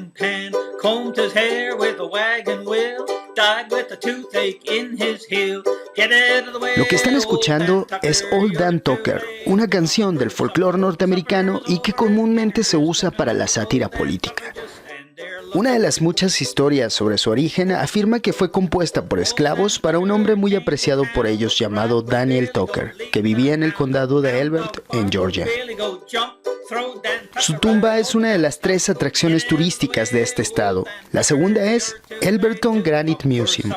frying pan, combed his hair with a wagon wheel, died with a toothache in his heel. Get out of the way. Lo que están escuchando es Old Dan Tucker, una canción del folclore norteamericano y que comúnmente se usa para la sátira política. Una de las muchas historias sobre su origen afirma que fue compuesta por esclavos para un hombre muy apreciado por ellos llamado Daniel Tucker, que vivía en el condado de Elbert, en Georgia. Su tumba es una de las 3 atracciones turísticas de este estado. La segunda es Elberton Granite Museum.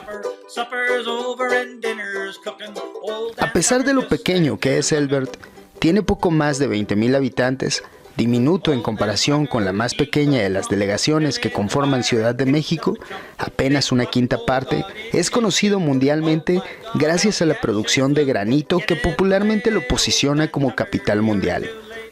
A pesar de lo pequeño que es Elbert, tiene poco más de 20,000 habitantes, diminuto en comparación con la más pequeña de las delegaciones que conforman Ciudad de México, apenas una quinta parte, es conocido mundialmente gracias a la producción de granito que popularmente lo posiciona como capital mundial.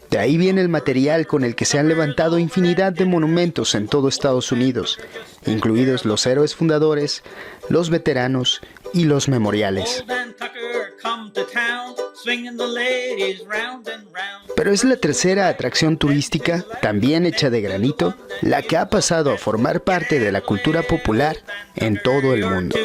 De ahí viene el material con el que se han levantado infinidad de monumentos en todo Estados Unidos, incluidos los héroes fundadores, los veteranos y los memoriales. Pero es la tercera atracción turística, también hecha de granito, la que ha pasado a formar parte de la cultura popular en todo el mundo.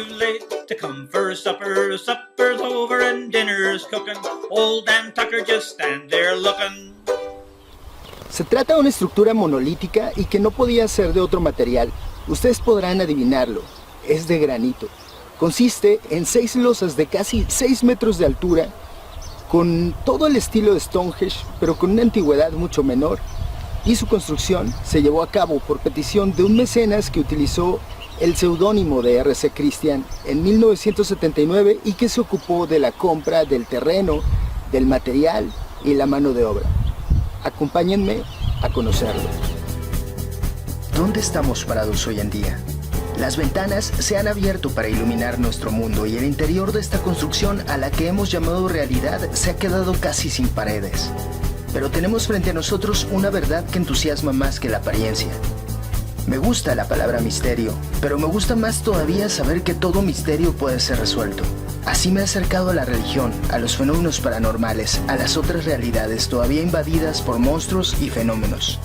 Se trata de una estructura monolítica y que no podía ser de otro material. Ustedes podrán adivinarlo, es de granito. Consiste en 6 losas de casi 6 metros de altura, con todo el estilo de Stonehenge, pero con una antigüedad mucho menor, y su construcción se llevó a cabo por petición de un mecenas que utilizó el seudónimo de R.C. Christian en 1979 y que se ocupó de la compra del terreno, del material y la mano de obra. Acompáñenme a conocerlo. ¿Dónde estamos parados hoy en día? Las ventanas se han abierto para iluminar nuestro mundo y el interior de esta construcción a la que hemos llamado realidad se ha quedado casi sin paredes. Pero tenemos frente a nosotros una verdad que entusiasma más que la apariencia. Me gusta la palabra misterio, pero me gusta más todavía saber que todo misterio puede ser resuelto. Así me he acercado a la religión, a los fenómenos paranormales, a las otras realidades todavía invadidas por monstruos y fenómenos.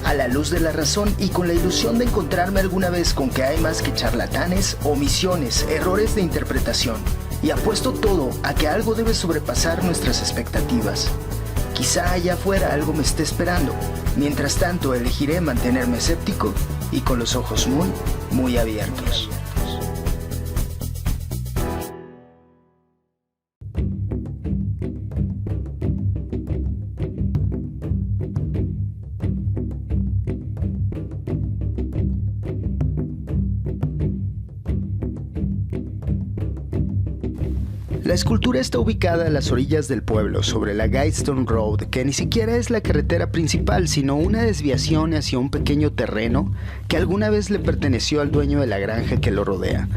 A la luz de la razón y con la ilusión de encontrarme alguna vez con que hay más que charlatanes, omisiones, errores de interpretación. Y apuesto todo a que algo debe sobrepasar nuestras expectativas. Quizá allá afuera algo me esté esperando. Mientras tanto, elegiré mantenerme escéptico y con los ojos muy abiertos. La escultura está ubicada a las orillas del pueblo, sobre la Guidestone Road, que ni siquiera es la carretera principal, sino una desviación hacia un pequeño terreno que alguna vez le perteneció al dueño de la granja que lo rodea.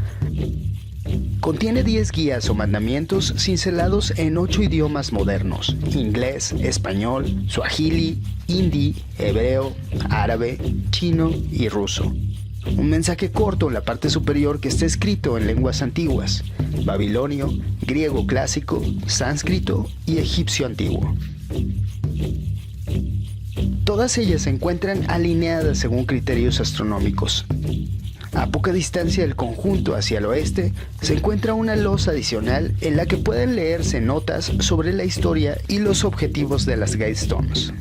Contiene 10 guías o mandamientos cincelados en 8 idiomas modernos: inglés, español, suajili, hindi, hebreo, árabe, chino y ruso. Un mensaje corto en la parte superior que está escrito en lenguas antiguas: babilonio, griego clásico, sánscrito y egipcio antiguo. Todas ellas se encuentran alineadas según criterios astronómicos. A poca distancia del conjunto hacia el oeste se encuentra una losa adicional en la que pueden leerse notas sobre la historia y los objetivos de las Guidestones.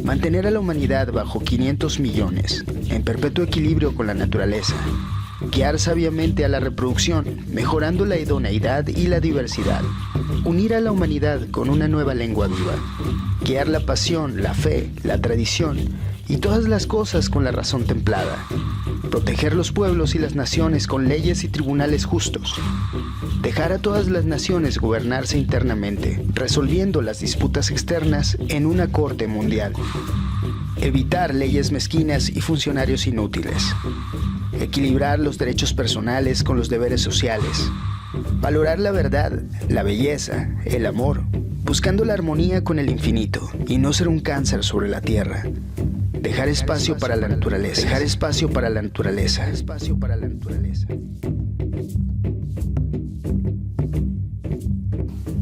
Mantener a la humanidad bajo 500 millones, en perpetuo equilibrio con la naturaleza. Guiar sabiamente a la reproducción, mejorando la idoneidad y la diversidad. Unir a la humanidad con una nueva lengua viva. Guiar la pasión, la fe, la tradición y todas las cosas con la razón templada. Proteger los pueblos y las naciones con leyes y tribunales justos. Dejar a todas las naciones gobernarse internamente, resolviendo las disputas externas en una corte mundial. Evitar leyes mezquinas y funcionarios inútiles. Equilibrar los derechos personales con los deberes sociales. Valorar la verdad, la belleza, el amor, buscando la armonía con el infinito y no ser un cáncer sobre la tierra. Dejar espacio para la naturaleza. Dejar espacio para la naturaleza. Espacio para la naturaleza.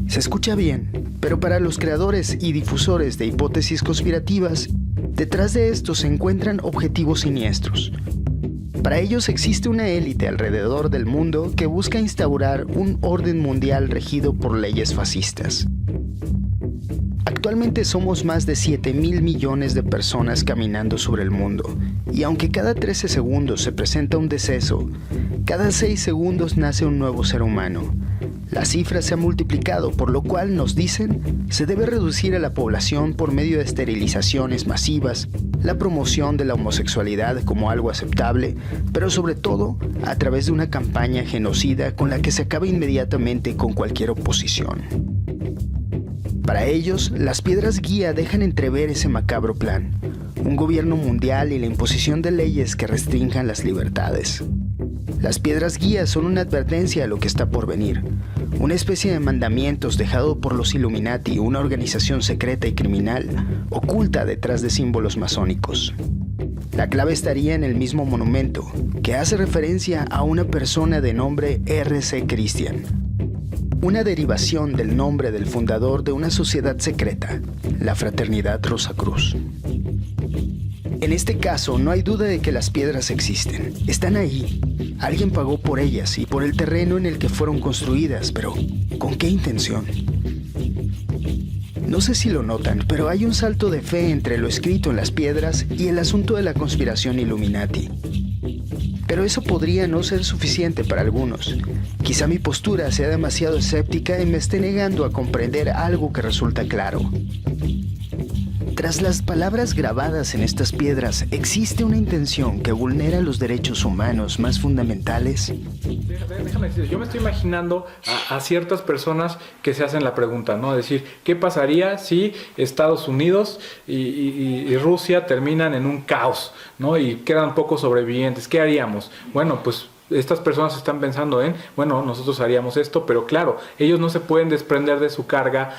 Se escucha bien, pero para los creadores y difusores de hipótesis conspirativas, Detrás de esto se encuentran objetivos siniestros. Para ellos existe una élite alrededor del mundo que busca instaurar un orden mundial regido por leyes fascistas. Actualmente somos más de 7.000 millones de personas caminando sobre el mundo, y aunque cada 13 segundos se presenta un deceso, cada 6 segundos nace un nuevo ser humano. La cifra se ha multiplicado, por lo cual nos dicen, se debe reducir a la población por medio de esterilizaciones masivas, la promoción de la homosexualidad como algo aceptable, pero sobre todo a través de una campaña genocida con la que se acaba inmediatamente con cualquier oposición. Para ellos, las piedras guía dejan entrever ese macabro plan, un gobierno mundial y la imposición de leyes que restrinjan las libertades. Las piedras guía son una advertencia a lo que está por venir, una especie de mandamientos dejado por los Illuminati, una organización secreta y criminal oculta detrás de símbolos masónicos. La clave estaría en el mismo monumento, que hace referencia a una persona de nombre R.C. Christian, una derivación del nombre del fundador de una sociedad secreta, la Fraternidad Rosacruz. En este caso, no hay duda de que las piedras existen. Están ahí. Alguien pagó por ellas y por el terreno en el que fueron construidas, pero ¿con qué intención? No sé si lo notan, pero hay un salto de fe entre lo escrito en las piedras y el asunto de la conspiración Illuminati. Pero eso podría no ser suficiente para algunos. Quizá mi postura sea demasiado escéptica y me esté negando a comprender algo que resulta claro. Tras las palabras grabadas en estas piedras, ¿existe una intención que vulnera los derechos humanos más fundamentales? Déjame decir, yo me estoy imaginando a ciertas personas que se hacen la pregunta, ¿no? Es decir, ¿qué pasaría si Estados Unidos y Rusia terminan en un caos, ¿no? Y quedan pocos sobrevivientes? ¿Qué haríamos? Bueno, pues estas personas están pensando en, bueno, nosotros haríamos esto, pero claro, ellos no se pueden desprender de su carga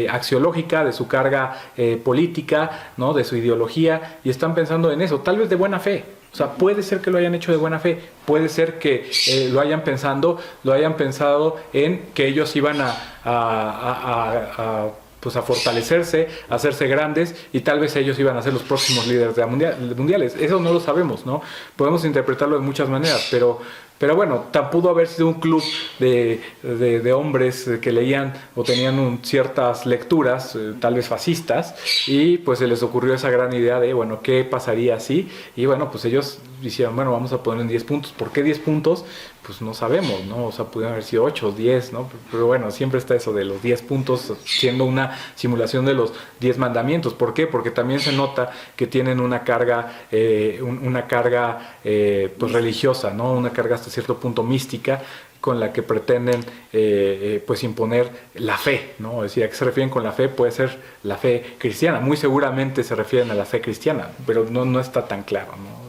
axiológica, de su carga política, ¿no? De su ideología, y están pensando en eso, tal vez de buena fe. O sea, puede ser que lo hayan hecho de buena fe, puede ser que lo hayan pensado en que ellos iban pues a fortalecerse, a hacerse grandes, y tal vez ellos iban a ser los próximos líderes de mundiales. Eso no lo sabemos, ¿no? Podemos interpretarlo de muchas maneras, pero bueno, pudo haber sido un club de hombres que leían o tenían ciertas lecturas, tal vez fascistas, y pues se les ocurrió esa gran idea de, bueno, ¿qué pasaría así? Y bueno, pues ellos dijeron, bueno, vamos a poner en 10 puntos. ¿Por qué 10 puntos? Pues no sabemos, ¿no? O sea, pudieron haber sido 8 o 10, ¿no? Pero bueno, siempre está eso de los 10 puntos siendo una simulación de los 10 mandamientos. ¿Por qué? Porque también se nota que tienen una carga, pues religiosa, ¿no? Una carga hasta cierto punto mística, con la que pretenden pues imponer la fe, ¿no? Es decir, ¿a qué se refieren con la fe? Puede ser la fe cristiana. Muy seguramente se refieren a la fe cristiana, pero no está tan claro, ¿no?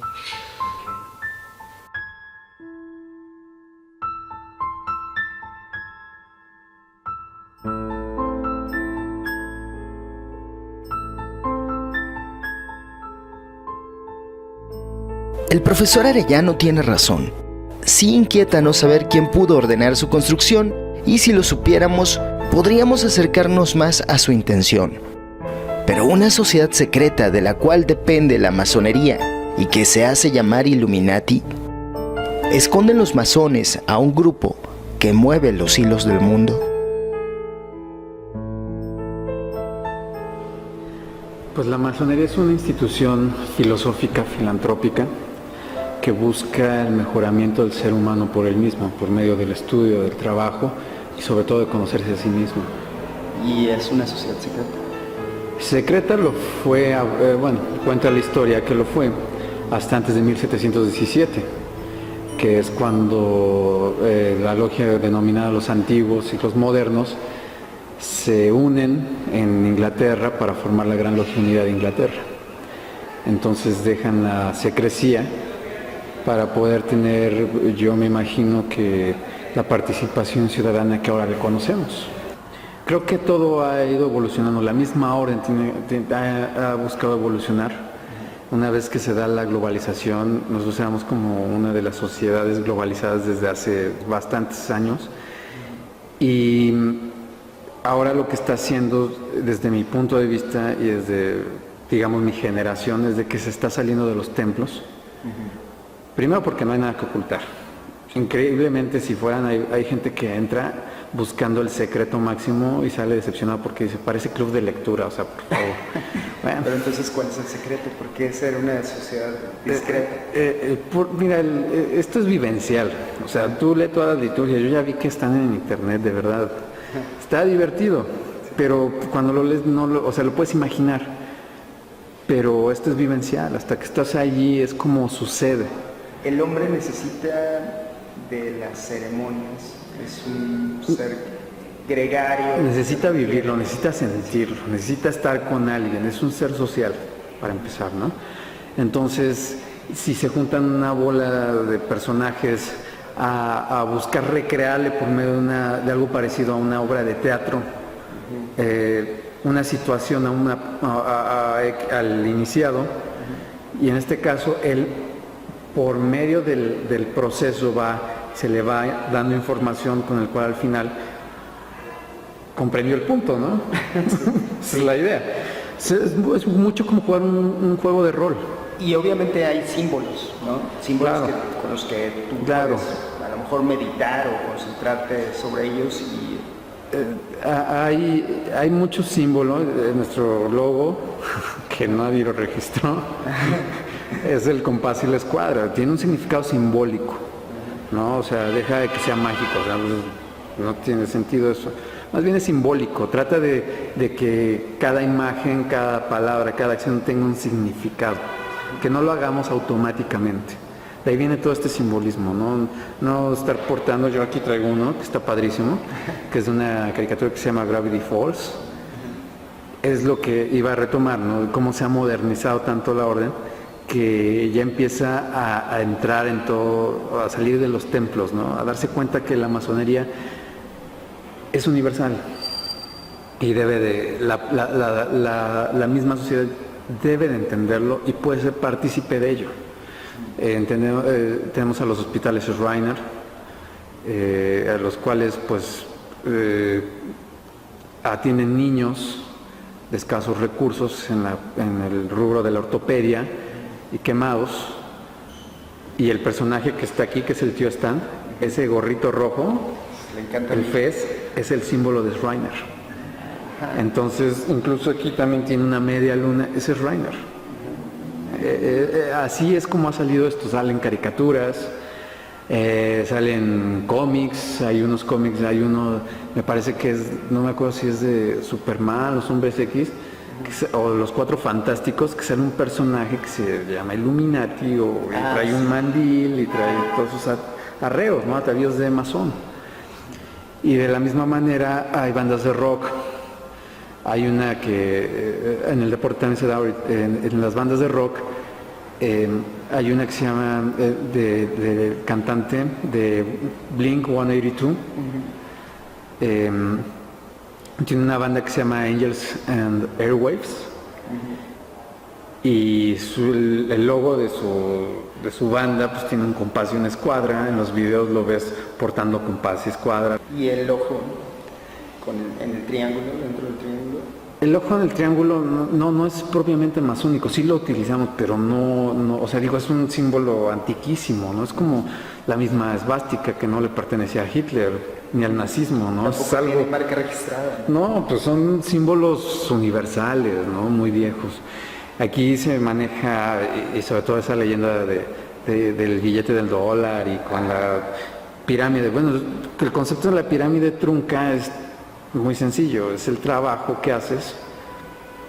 El profesor Arellano tiene razón. Sí inquieta no saber quién pudo ordenar su construcción, y si lo supiéramos, podríamos acercarnos más a su intención. Pero una sociedad secreta de la cual depende la masonería y que se hace llamar Illuminati, ¿esconden los masones a un grupo que mueve los hilos del mundo? Pues la masonería es una institución filosófica, filantrópica, que busca el mejoramiento del ser humano por él mismo, por medio del estudio, del trabajo y sobre todo de conocerse a sí mismo. ¿Y es una sociedad secreta? Secreta lo fue, bueno, cuenta la historia que lo fue hasta antes de 1717, que es cuando la logia denominada los antiguos y los modernos se unen en Inglaterra para formar la Gran Logia Unida de Inglaterra. Entonces dejan la secrecía para poder tener, yo me imagino que la participación ciudadana que ahora le conocemos. Creo que todo ha ido evolucionando, la misma orden ha buscado evolucionar. Una vez que se da la globalización, nosotros éramos como una de las sociedades globalizadas desde hace bastantes años, y ahora lo que está haciendo, desde mi punto de vista y desde digamos, mi generación es de que se está saliendo de los templos. Primero porque no hay nada que ocultar. Increíblemente, si fueran, hay gente que entra buscando el secreto máximo y sale decepcionado porque dice, parece club de lectura, o sea, por favor. Bueno. Pero entonces, ¿cuál es el secreto? ¿Por qué ser una sociedad discreta? Mira, esto es vivencial. O sea, tú lees todas las liturgias, yo ya vi que están en internet, de verdad. Está divertido, pero cuando lo lees, o sea, lo puedes imaginar. Pero esto es vivencial, hasta que estás allí es como sucede. El hombre necesita de las ceremonias, es un ser gregario. Necesita vivirlo, necesita sentirlo, necesita estar con alguien, es un ser social, para empezar, ¿no? Entonces, si se juntan una bola de personajes a buscar recrearle por medio de algo parecido a una obra de teatro, una situación al iniciado, y en este caso él, por medio del proceso, se le va dando información con el cual al final comprendió el punto, ¿no? Esa es la idea. Es mucho como jugar un juego de rol. Y obviamente hay símbolos, ¿no? Símbolos Claro. con los que tú Claro. puedes a lo mejor meditar o concentrarte sobre ellos. Y Hay muchos símbolos. Nuestro logo, que nadie lo registró, es el compás y la escuadra. Tiene un significado simbólico, ¿no? O sea, deja de que sea mágico, o sea, no tiene sentido eso. Más bien es simbólico. Trata de que cada imagen, cada palabra, cada acción tenga un significado. Que no lo hagamos automáticamente. De ahí viene todo este simbolismo, no estar portando. Yo aquí traigo uno que está padrísimo, que es de una caricatura que se llama Gravity Falls. Es lo que iba a retomar, ¿no? Cómo se ha modernizado tanto la orden, que ya empieza a entrar en todo, a salir de los templos, ¿no? A darse cuenta que la masonería es universal y la misma sociedad debe de entenderlo y puede ser partícipe de ello. Tenemos a los hospitales Schreiner, a los cuales pues atienden niños de escasos recursos en el rubro de la ortopedia y quemados, y el personaje que está aquí, que es el tío Stan, ese gorrito rojo, le encanta el fez, es el símbolo de Schreiner. Entonces, incluso aquí también tiene una media luna, ese es Schreiner. Así es como ha salido esto. Salen caricaturas, salen cómics. Hay unos cómics, hay uno, me parece que es, no me acuerdo si es de Superman, los Hombres X, o los Cuatro Fantásticos, que sale un personaje que se llama Illuminati, y trae un mandil y trae todos sus arreos, ¿no? Atavíos de masón. Y de la misma manera hay bandas de rock. Hay una que en el deporte también se da en las bandas de rock. Hay una que se llama de cantante de Blink 182. Tiene una banda que se llama Angels and Airwaves. Y el logo de su banda pues tiene un compás y una escuadra. En los videos lo ves portando compás y escuadra. Y el ojo en el triángulo, dentro del triángulo. El ojo en el triángulo no es propiamente masónico, sí lo utilizamos, pero no, o sea, digo, es un símbolo antiquísimo, ¿no? Es como la misma esvástica que no le pertenecía a Hitler ni al nazismo, ¿no? Tampoco es algo... tiene marca registrada. No, pues son símbolos universales, ¿no? Muy viejos. Aquí se maneja, y sobre todo esa leyenda del billete del dólar y con la pirámide. Bueno, el concepto de la pirámide trunca es muy sencillo, es el trabajo que haces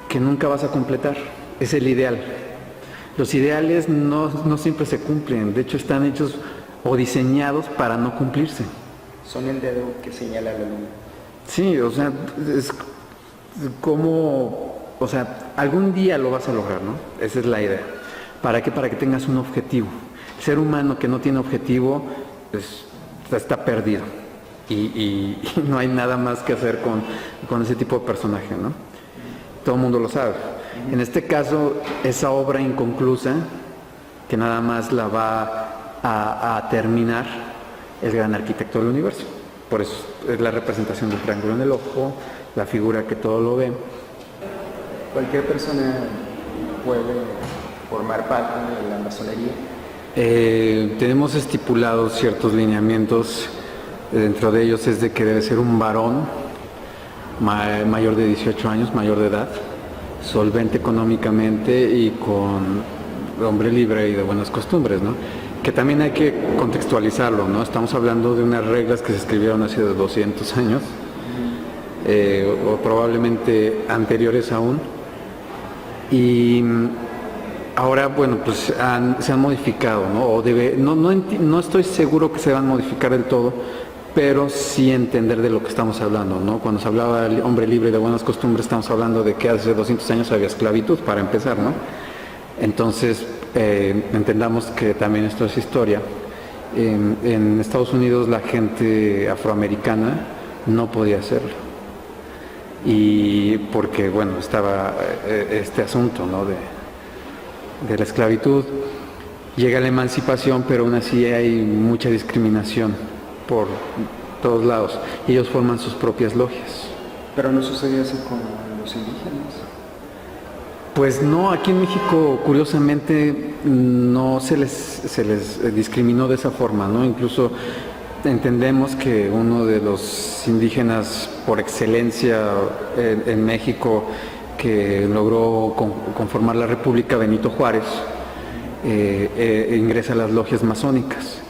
que nunca vas a completar, es el ideal. Los ideales no siempre se cumplen, de hecho están hechos o diseñados para no cumplirse. Son el dedo que señala la luna. Sí, o sea, es como, o sea, algún día lo vas a lograr, ¿no? Esa es la idea. ¿Para qué? Para que tengas un objetivo. El ser humano que no tiene objetivo, pues, está perdido. Y no hay nada más que hacer con ese tipo de personaje, ¿no? Todo el mundo lo sabe. En este caso, esa obra inconclusa, que nada más la va a terminar el gran arquitecto del universo. Por eso es la representación del triángulo en el ojo, la figura que todo lo ve. Cualquier persona puede formar parte de la masonería? Tenemos estipulados ciertos lineamientos, dentro de ellos es de que debe ser un varón mayor de 18 años, mayor de edad, solvente económicamente y con hombre libre y de buenas costumbres, ¿no? Que también hay que contextualizarlo, ¿no? Estamos hablando de unas reglas que se escribieron hace 200 años, o probablemente anteriores aún, y ahora, bueno, pues se han modificado, ¿no? No estoy seguro que se van a modificar del todo, pero sí entender de lo que estamos hablando, ¿no? Cuando se hablaba del hombre libre y de buenas costumbres, estamos hablando de que hace 200 años había esclavitud, para empezar, ¿no? Entonces, entendamos que también esto es historia. En Estados Unidos la gente afroamericana no podía hacerlo. Y porque, bueno, estaba este asunto, ¿no? de la esclavitud. Llega la emancipación, pero aún así hay mucha discriminación por todos lados. Y ellos forman sus propias logias. Pero no sucedía así con los indígenas. Pues no, aquí en México curiosamente no se les discriminó de esa forma, ¿no? Incluso entendemos que uno de los indígenas por excelencia en México que logró conformar la República, Benito Juárez, ingresa a las logias masónicas.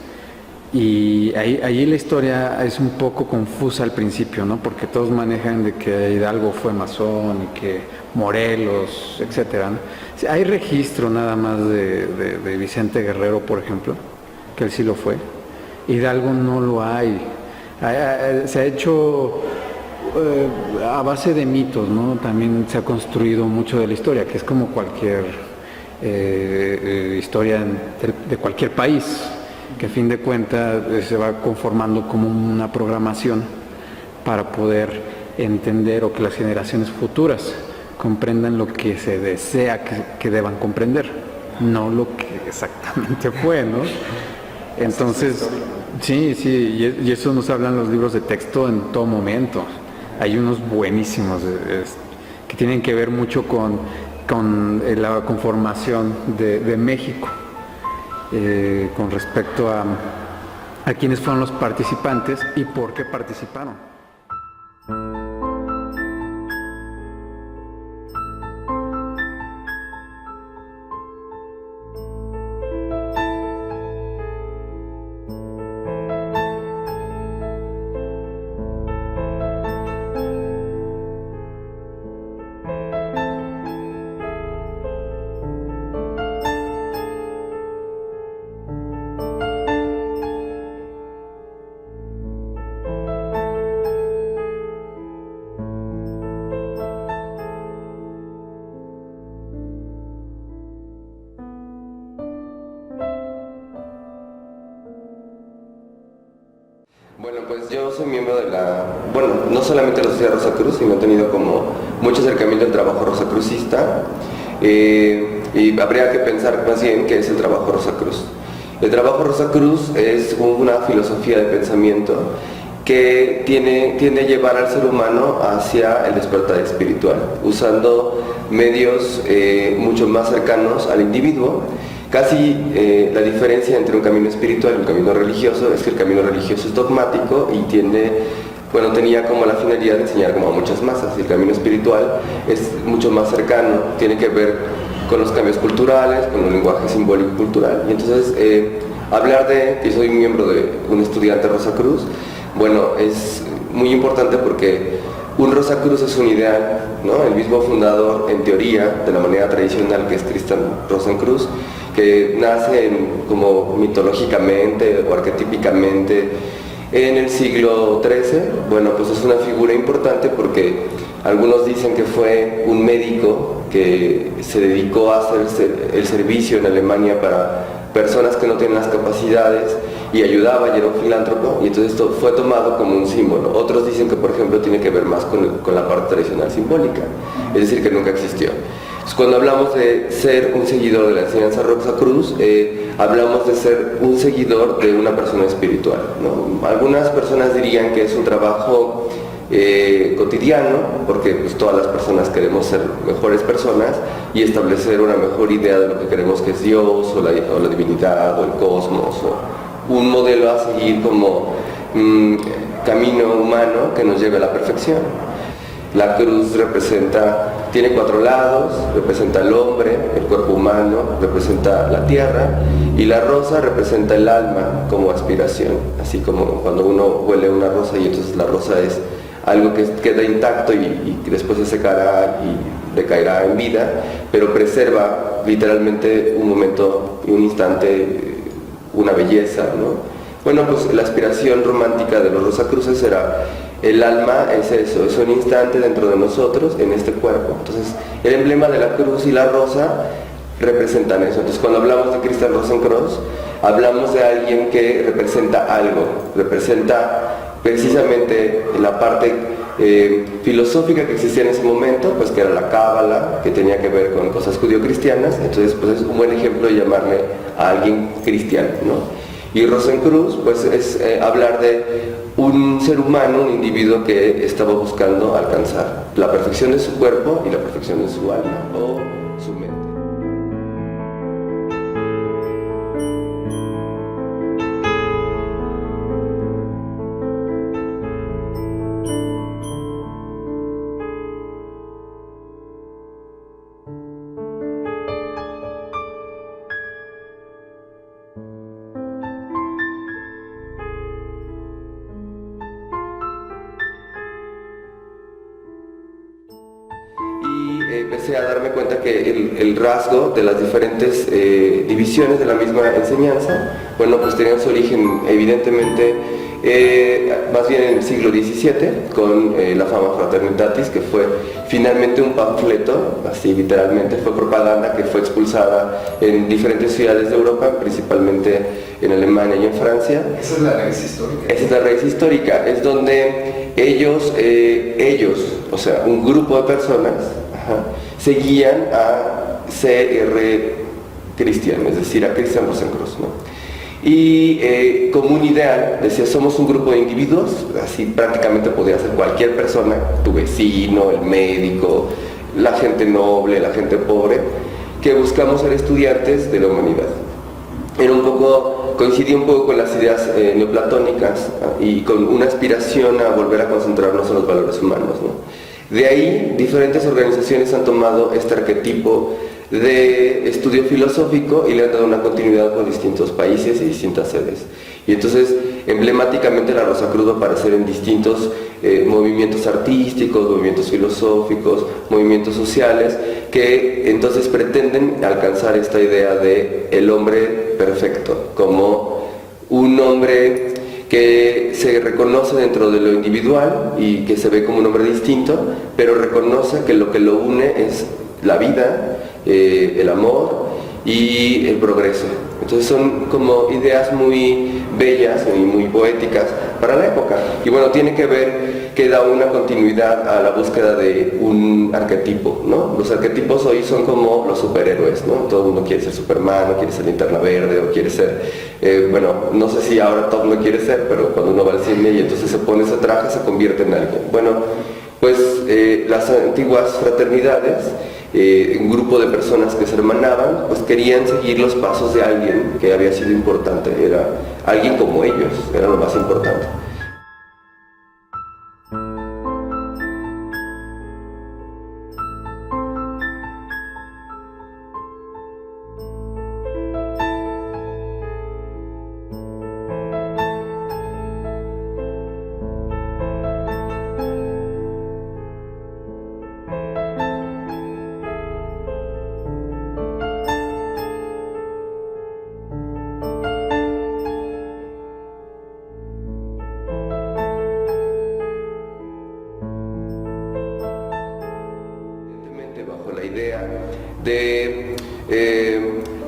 Y ahí la historia es un poco confusa al principio, ¿no? Porque todos manejan de que Hidalgo fue masón y que Morelos, etcétera, ¿no? Hay registro nada más de Vicente Guerrero, por ejemplo, que él sí lo fue. Hidalgo no lo hay. Se ha hecho a base de mitos, ¿no? También se ha construido mucho de la historia, que es como cualquier historia de cualquier país, que a fin de cuentas se va conformando como una programación para poder entender o que las generaciones futuras comprendan lo que se desea que deban comprender, no lo que exactamente fue, ¿no? Entonces, sí, y eso nos hablan los libros de texto en todo momento. Hay unos buenísimos que tienen que ver mucho con la conformación de México. Con respecto a quiénes fueron los participantes y por qué participaron. Bueno, pues yo soy miembro de no solamente de la Sociedad Rosacruz, sino he tenido como mucho acercamiento al trabajo rosacrucista, y habría que pensar más bien qué es el trabajo Rosacruz. El trabajo Rosacruz es una filosofía de pensamiento que tiende a llevar al ser humano hacia el despertar espiritual, usando medios mucho más cercanos al individuo. Casi la diferencia entre un camino espiritual y un camino religioso es que el camino religioso es dogmático y tenía como la finalidad de enseñar como a muchas masas. Y el camino espiritual es mucho más cercano, tiene que ver con los cambios culturales, con un lenguaje simbólico cultural. Y entonces hablar de que soy miembro de un estudiante Rosacruz, bueno, es muy importante porque un Rosacruz es un ideal, ¿no? El mismo fundador, en teoría, de la manera tradicional, que es Tristan Rosencruz, que nace como mitológicamente o arquetípicamente en el siglo XIII, bueno, pues es una figura importante porque algunos dicen que fue un médico que se dedicó a hacer el servicio en Alemania para personas que no tienen las capacidades y ayudaba y era un filántropo, y entonces esto fue tomado como un símbolo. Otros dicen que, por ejemplo, tiene que ver más con la parte tradicional simbólica, es decir, que nunca existió. Entonces, cuando hablamos de ser un seguidor de la enseñanza Rosacruz, hablamos de ser un seguidor de una persona espiritual, ¿no? Algunas personas dirían que es un trabajo cotidiano, porque pues, todas las personas queremos ser mejores personas y establecer una mejor idea de lo que queremos que es Dios o la divinidad o el cosmos, o un modelo a seguir como camino humano que nos lleve a la perfección. La cruz tiene 4 lados, representa al hombre, el cuerpo humano, representa la tierra, y la rosa representa el alma como aspiración, así como cuando uno huele una rosa y entonces la rosa es algo que queda intacto y después se secará y decaerá en vida, pero preserva literalmente un momento y un instante, una belleza, ¿no? Bueno, pues la aspiración romántica de los Rosacruces era el alma, es eso, es un instante dentro de nosotros en este cuerpo. Entonces, el emblema de la cruz y la rosa representan eso. Entonces, cuando hablamos de Christian Rosenkreuz, hablamos de alguien que representa algo, representa precisamente la parte filosófica que existía en ese momento, pues que era la cábala, que tenía que ver con cosas judio-cristianas. Entonces, pues es un buen ejemplo de llamarle a alguien cristiano, ¿no? Y Rosenkreuz, pues es hablar de un ser humano, un individuo que estaba buscando alcanzar la perfección de su cuerpo y la perfección de su alma o su mente. Empecé a darme cuenta que el rasgo de las diferentes divisiones de la misma enseñanza, bueno, pues tenían su origen evidentemente más bien en el siglo XVII, con la Fama Fraternitatis, que fue finalmente un panfleto, así literalmente, fue propaganda que fue expulsada en diferentes ciudades de Europa, principalmente en Alemania y en Francia. Esa es la raíz histórica. Esa es la raíz histórica, es donde ellos, o sea, un grupo de personas, seguían a C.R. Christian, es decir, a Christian Rosenkreuz, ¿no? Y como un ideal, decía, somos un grupo de individuos, así prácticamente podía ser cualquier persona, tu vecino, el médico, la gente noble, la gente pobre, que buscamos ser estudiantes de la humanidad. Coincidía un poco con las ideas neoplatónicas, ¿no? Y con una aspiración a volver a concentrarnos en los valores humanos, ¿no? De ahí, diferentes organizaciones han tomado este arquetipo de estudio filosófico y le han dado una continuidad por distintos países y distintas sedes. Y entonces, emblemáticamente, la Rosacruz va a aparecer en distintos movimientos artísticos, movimientos filosóficos, movimientos sociales, que entonces pretenden alcanzar esta idea de el hombre perfecto, como un hombre que se reconoce dentro de lo individual y que se ve como un hombre distinto, pero reconoce que lo une es la vida, el amor y el progreso. Entonces son como ideas muy bellas y muy poéticas para la época. Y bueno, tiene que ver que da una continuidad a la búsqueda de un arquetipo, ¿no? Los arquetipos hoy son como los superhéroes, ¿no? Todo el mundo quiere ser Superman, o quiere ser Linterna Verde, o quiere ser, bueno, no sé si ahora todo el mundo quiere ser, pero cuando uno va al cine y entonces se pone ese traje, se convierte en alguien. Bueno, pues las antiguas fraternidades, un grupo de personas que se hermanaban, pues querían seguir los pasos de alguien que había sido importante, era alguien como ellos, era lo más importante. Bajo la idea de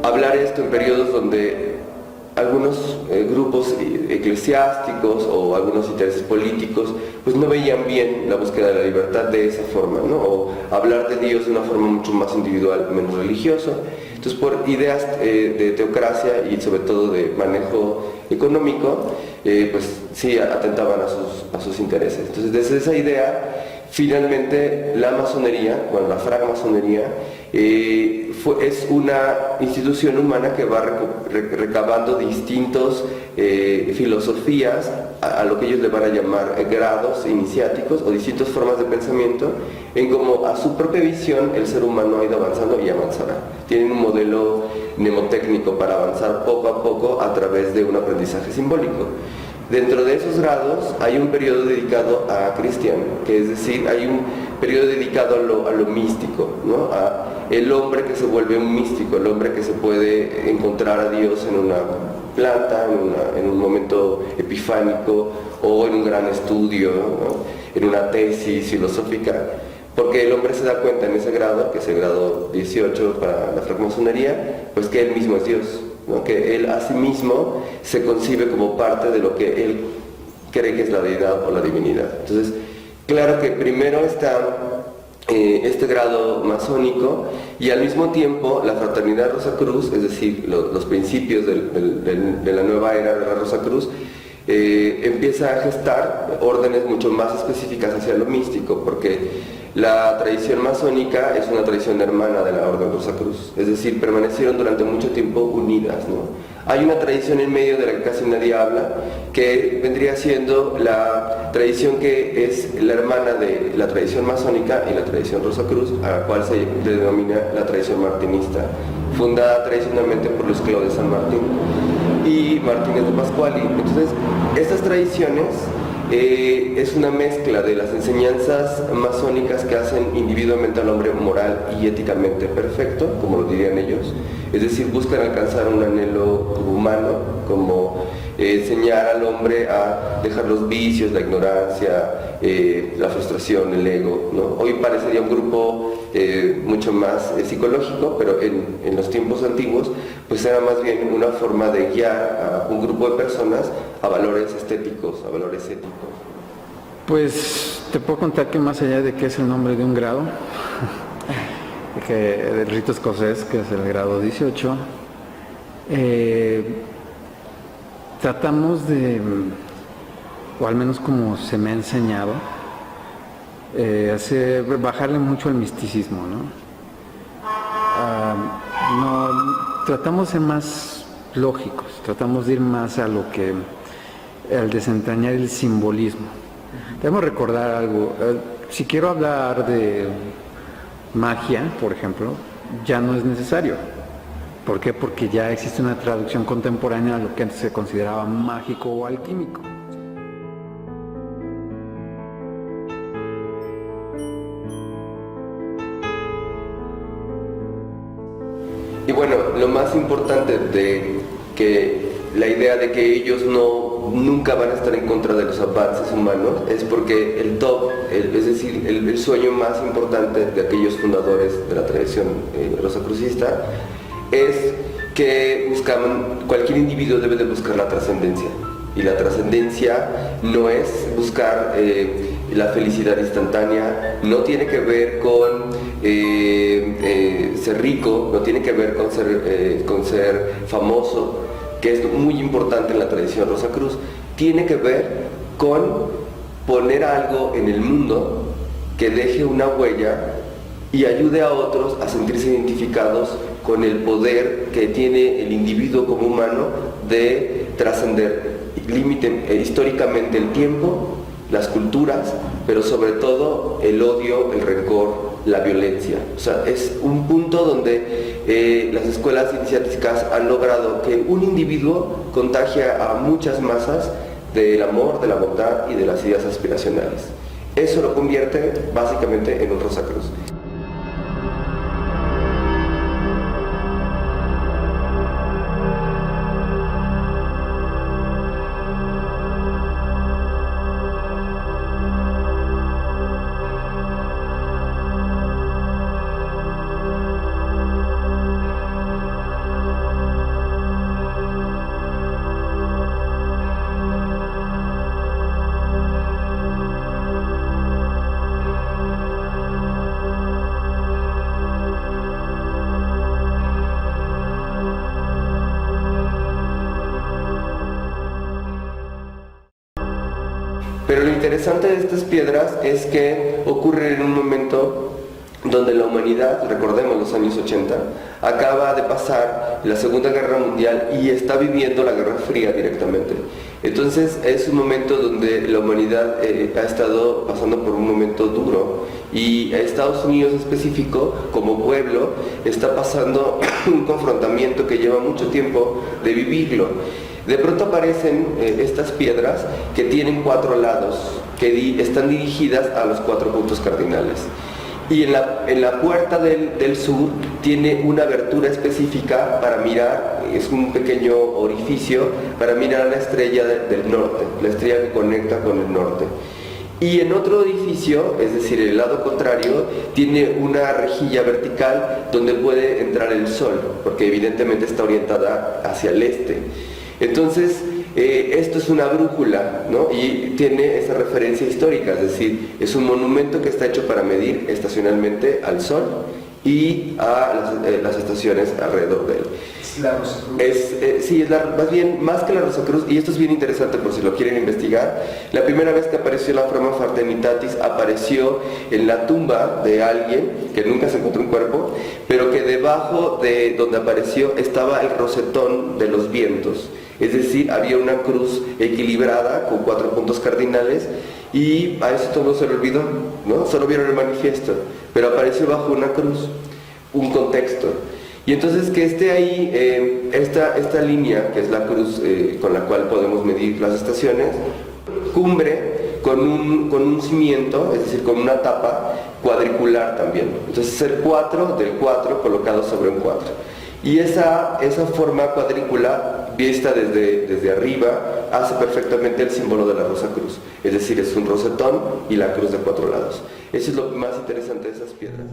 hablar esto en periodos donde algunos grupos eclesiásticos o algunos intereses políticos pues no veían bien la búsqueda de la libertad de esa forma, ¿no? O hablar de Dios de una forma mucho más individual, menos religiosa. Entonces, por ideas de teocracia y sobre todo de manejo económico, pues sí atentaban a sus intereses. Entonces, desde esa idea, finalmente la masonería, bueno, la francmasonería, es una institución humana que va recabando distintos filosofías, a lo que ellos le van a llamar grados iniciáticos o distintas formas de pensamiento, en cómo a su propia visión el ser humano ha ido avanzando y avanzará. Tienen un modelo mnemotécnico para avanzar poco a poco a través de un aprendizaje simbólico. Dentro de esos grados hay un periodo dedicado a cristiano, que es decir, hay un periodo dedicado a lo místico, ¿no? A el hombre que se vuelve un místico, el hombre que se puede encontrar a Dios en una planta, en un momento epifánico o en un gran estudio, ¿no? En una tesis filosófica, porque el hombre se da cuenta en ese grado, que es el grado 18 para la francmasonería, pues que él mismo es Dios, ¿no? Que él a sí mismo se concibe como parte de lo que él cree que es la deidad o la divinidad. Entonces, claro que primero está este grado masónico y al mismo tiempo la fraternidad Rosacruz, es decir, los principios de la nueva era de la Rosacruz, empieza a gestar órdenes mucho más específicas hacia lo místico, porque la tradición masónica es una tradición hermana de la Orden Rosacruz, es decir, permanecieron durante mucho tiempo unidas, ¿no? Hay una tradición en medio de la que casi nadie habla, que vendría siendo la tradición que es la hermana de la tradición masónica y la tradición Rosacruz, a la cual se denomina la tradición martinista, fundada tradicionalmente por los Clos de San Martín y Martínez de Pascuali. Entonces, estas tradiciones es una mezcla de las enseñanzas masónicas que hacen individualmente al hombre moral y éticamente perfecto, como lo dirían ellos, es decir, buscan alcanzar un anhelo humano, como enseñar al hombre a dejar los vicios, la ignorancia, la frustración, el ego, ¿no? Hoy parecería un grupo mucho más psicológico, pero en los tiempos antiguos pues era más bien una forma de guiar a un grupo de personas a valores estéticos, a valores éticos. Pues te puedo contar que más allá de que es el nombre de un grado, que del rito escocés, que es el grado 18, tratamos de, o al menos como se me ha enseñado, bajarle mucho al misticismo, ¿no? Tratamos de ser más lógicos, tratamos de ir más a lo que, al desentrañar el simbolismo. Debemos recordar algo, si quiero hablar de magia, por ejemplo, ya no es necesario. ¿Por qué? Porque ya existe una traducción contemporánea a lo que antes se consideraba mágico o alquímico. Y bueno, lo más importante de que la idea de que ellos nunca van a estar en contra de los avances humanos es porque el top, es decir, el sueño más importante de aquellos fundadores de la tradición rosacrucista es que cualquier individuo debe de buscar la trascendencia. Y la trascendencia no es buscar la felicidad instantánea, no tiene que ver con ser rico, no tiene que ver con ser famoso, que es muy importante en la tradición Rosacruz, tiene que ver con poner algo en el mundo que deje una huella y ayude a otros a sentirse identificados con el poder que tiene el individuo como humano de trascender históricamente el tiempo, las culturas, pero sobre todo el odio, el rencor, la violencia. O sea, es un punto donde las escuelas iniciáticas han logrado que un individuo contagie a muchas masas del amor, de la bondad y de las ideas aspiracionales. Eso lo convierte básicamente en un Rosacruz. Pero lo interesante de estas piedras es que ocurren en un momento donde la humanidad, recordemos los años 80, acaba de pasar la Segunda Guerra Mundial y está viviendo la Guerra Fría directamente. Entonces es un momento donde la humanidad ha estado pasando por un momento duro, y Estados Unidos en específico, como pueblo, está pasando un confrontamiento que lleva mucho tiempo de vivirlo. De pronto aparecen estas piedras que tienen 4 lados, que están dirigidas a los 4 puntos cardinales. Y en la puerta del sur tiene una abertura específica para mirar, es un pequeño orificio para mirar a la estrella del norte, la estrella que conecta con el norte. Y en otro orificio, es decir, el lado contrario, tiene una rejilla vertical donde puede entrar el sol, porque evidentemente está orientada hacia el este. Entonces, esto es una brújula, ¿no? Y tiene esa referencia histórica, es decir, es un monumento que está hecho para medir estacionalmente al Sol y a las estaciones alrededor de él. Es la Rosacruz. Sí, más bien, más que la Rosacruz, y esto es bien interesante por si lo quieren investigar, la primera vez que apareció la Forma Fraternitatis apareció en la tumba de alguien que nunca se encontró un cuerpo, pero que debajo de donde apareció estaba el rosetón de los vientos. Es decir, había una cruz equilibrada con 4 puntos cardinales, y a eso todo se le olvidó, ¿no? Solo vieron el manifiesto, pero apareció bajo una cruz, un contexto. Y entonces que esté ahí esta línea, que es la cruz con la cual podemos medir las estaciones, cumbre con un cimiento, es decir, con una tapa cuadricular también. Entonces es el 4 del 4 colocado sobre un 4. Y esa forma cuadrícula, vista desde arriba, hace perfectamente el símbolo de la Rosacruz. Es decir, es un rosetón y la cruz de 4 lados. Eso es lo más interesante de esas piedras.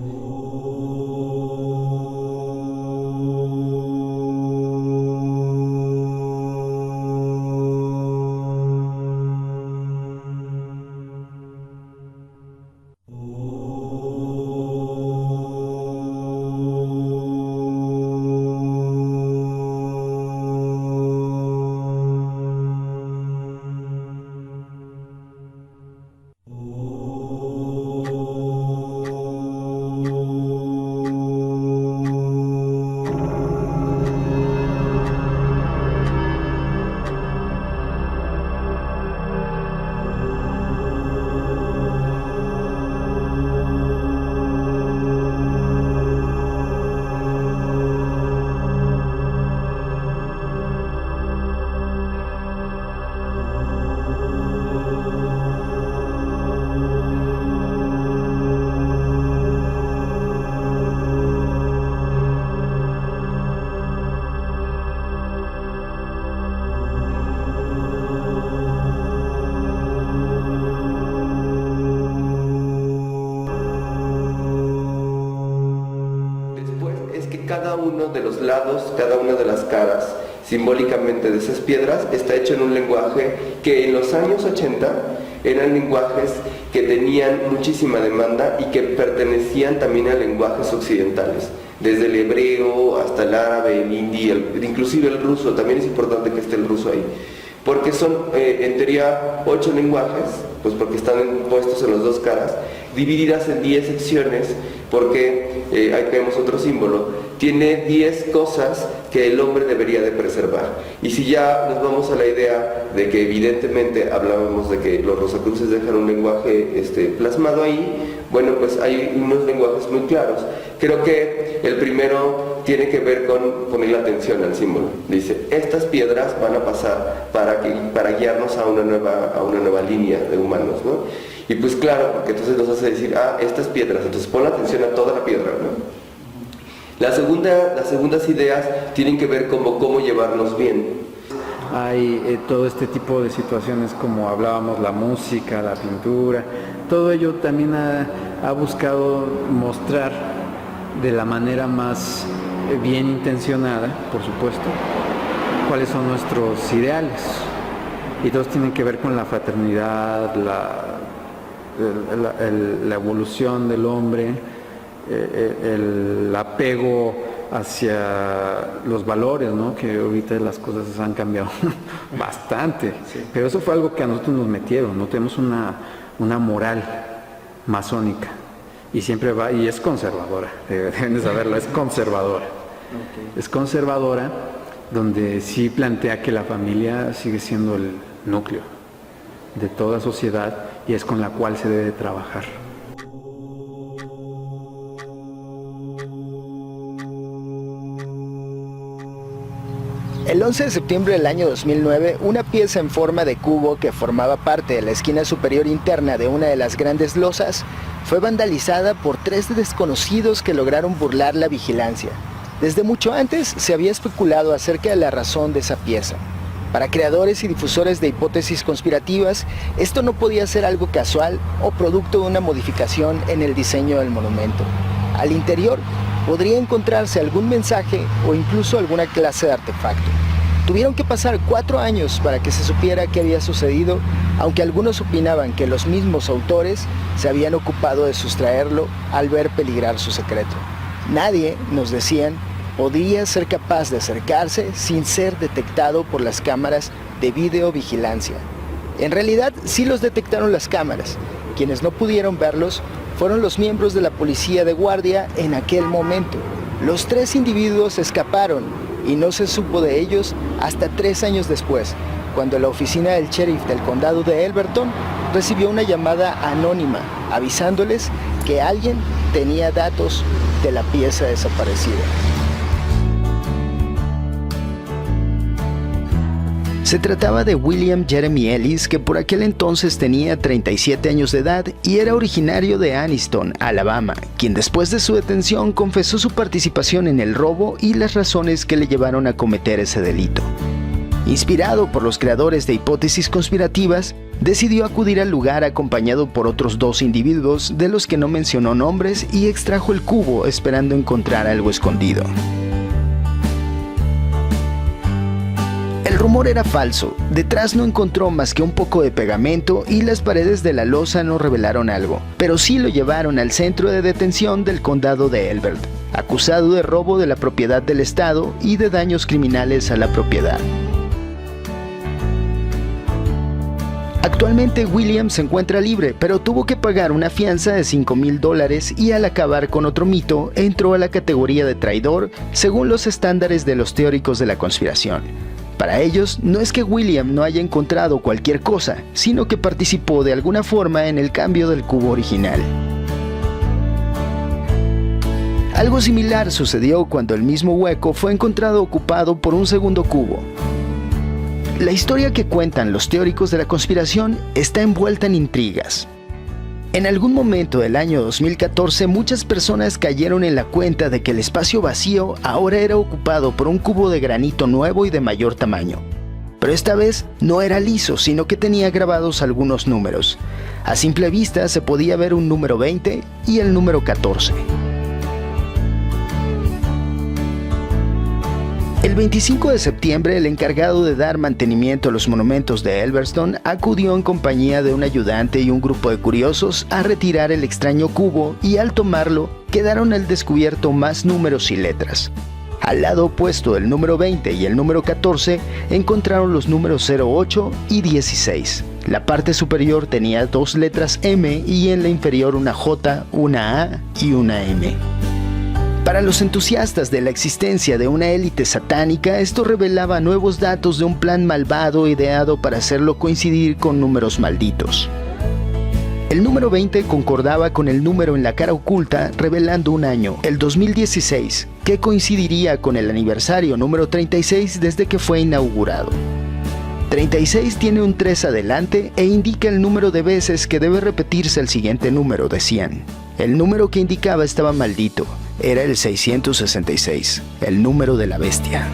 Cada uno de los lados, cada una de las caras, simbólicamente de esas piedras, está hecho en un lenguaje que en los años 80 eran lenguajes que tenían muchísima demanda y que pertenecían también a lenguajes occidentales, desde el hebreo hasta el árabe, el hindi, inclusive el ruso. También es importante que esté el ruso ahí, porque son en teoría 8 lenguajes, pues porque están puestos en las 2 caras, divididas en 10 secciones, porque ahí vemos otro símbolo. Tiene 10 cosas que el hombre debería de preservar. Y si ya nos vamos a la idea de que evidentemente hablábamos de que los Rosacruces dejan un lenguaje plasmado ahí, bueno, pues hay unos lenguajes muy claros. Creo que el primero tiene que ver con poner atención al símbolo. Dice, estas piedras van a pasar para guiarnos a una nueva línea de humanos, ¿no? Y pues claro, porque entonces nos hace decir, estas piedras, entonces pon atención a toda la piedra, ¿no? Las segundas ideas tienen que ver como cómo llevarnos bien. Hay todo este tipo de situaciones, como hablábamos, la música, la pintura, todo ello también ha buscado mostrar de la manera más bien intencionada, por supuesto, cuáles son nuestros ideales. Y todos tienen que ver con la fraternidad, la evolución del hombre, el apego hacia los valores, ¿no? Que ahorita las cosas han cambiado bastante, pero eso fue algo que a nosotros nos metieron, no tenemos una moral masónica y siempre va, y es conservadora, deben de saberlo, es conservadora. Es conservadora, donde sí plantea que la familia sigue siendo el núcleo de toda sociedad y es con la cual se debe trabajar. El 11 de septiembre del año 2009, una pieza en forma de cubo que formaba parte de la esquina superior interna de una de las grandes losas fue vandalizada por 3 desconocidos que lograron burlar la vigilancia. Desde mucho antes se había especulado acerca de la razón de esa pieza. Para creadores y difusores de hipótesis conspirativas, esto no podía ser algo casual o producto de una modificación en el diseño del monumento. Al interior podría encontrarse algún mensaje o incluso alguna clase de artefacto. Tuvieron que pasar 4 años para que se supiera qué había sucedido, aunque algunos opinaban que los mismos autores se habían ocupado de sustraerlo al ver peligrar su secreto. Nadie, nos decían, podría ser capaz de acercarse sin ser detectado por las cámaras de videovigilancia. En realidad, sí los detectaron las cámaras. Quienes no pudieron verlos fueron los miembros de la policía de guardia en aquel momento. Los 3 individuos escaparon y no se supo de ellos hasta 3 años después, cuando la oficina del sheriff del condado de Elberton recibió una llamada anónima avisándoles que alguien tenía datos de la pieza desaparecida. Se trataba de William Jeremy Ellis, que por aquel entonces tenía 37 años de edad y era originario de Anniston, Alabama, quien después de su detención confesó su participación en el robo y las razones que le llevaron a cometer ese delito. Inspirado por los creadores de hipótesis conspirativas, decidió acudir al lugar acompañado por otros 2 individuos de los que no mencionó nombres y extrajo el cubo esperando encontrar algo escondido. El rumor era falso, detrás no encontró más que un poco de pegamento y las paredes de la losa no revelaron algo, pero sí lo llevaron al centro de detención del condado de Elbert, acusado de robo de la propiedad del estado y de daños criminales a la propiedad. Actualmente William se encuentra libre, pero tuvo que pagar una fianza de $5,000 y al acabar con otro mito entró a la categoría de traidor según los estándares de los teóricos de la conspiración. Para ellos, no es que William no haya encontrado cualquier cosa, sino que participó de alguna forma en el cambio del cubo original. Algo similar sucedió cuando el mismo hueco fue encontrado ocupado por un segundo cubo. La historia que cuentan los teóricos de la conspiración está envuelta en intrigas. En algún momento del año 2014, muchas personas cayeron en la cuenta de que el espacio vacío ahora era ocupado por un cubo de granito nuevo y de mayor tamaño. Pero esta vez no era liso, sino que tenía grabados algunos números. A simple vista se podía ver un número 20 y el número 14. El 25 de septiembre, el encargado de dar mantenimiento a los monumentos de Elberton acudió en compañía de un ayudante y un grupo de curiosos a retirar el extraño cubo y al tomarlo quedaron al descubierto más números y letras. Al lado opuesto del número 20 y el número 14 encontraron los números 08 y 16. La parte superior tenía 2 letras M y en la inferior una J, una A y una M. Para los entusiastas de la existencia de una élite satánica, esto revelaba nuevos datos de un plan malvado ideado para hacerlo coincidir con números malditos. El número 20 concordaba con el número en la cara oculta, revelando un año, el 2016, que coincidiría con el aniversario número 36 desde que fue inaugurado. 36 tiene un 3 adelante e indica el número de veces que debe repetirse el siguiente número, decían. El número que indicaba estaba maldito. Era el 666, el número de la bestia.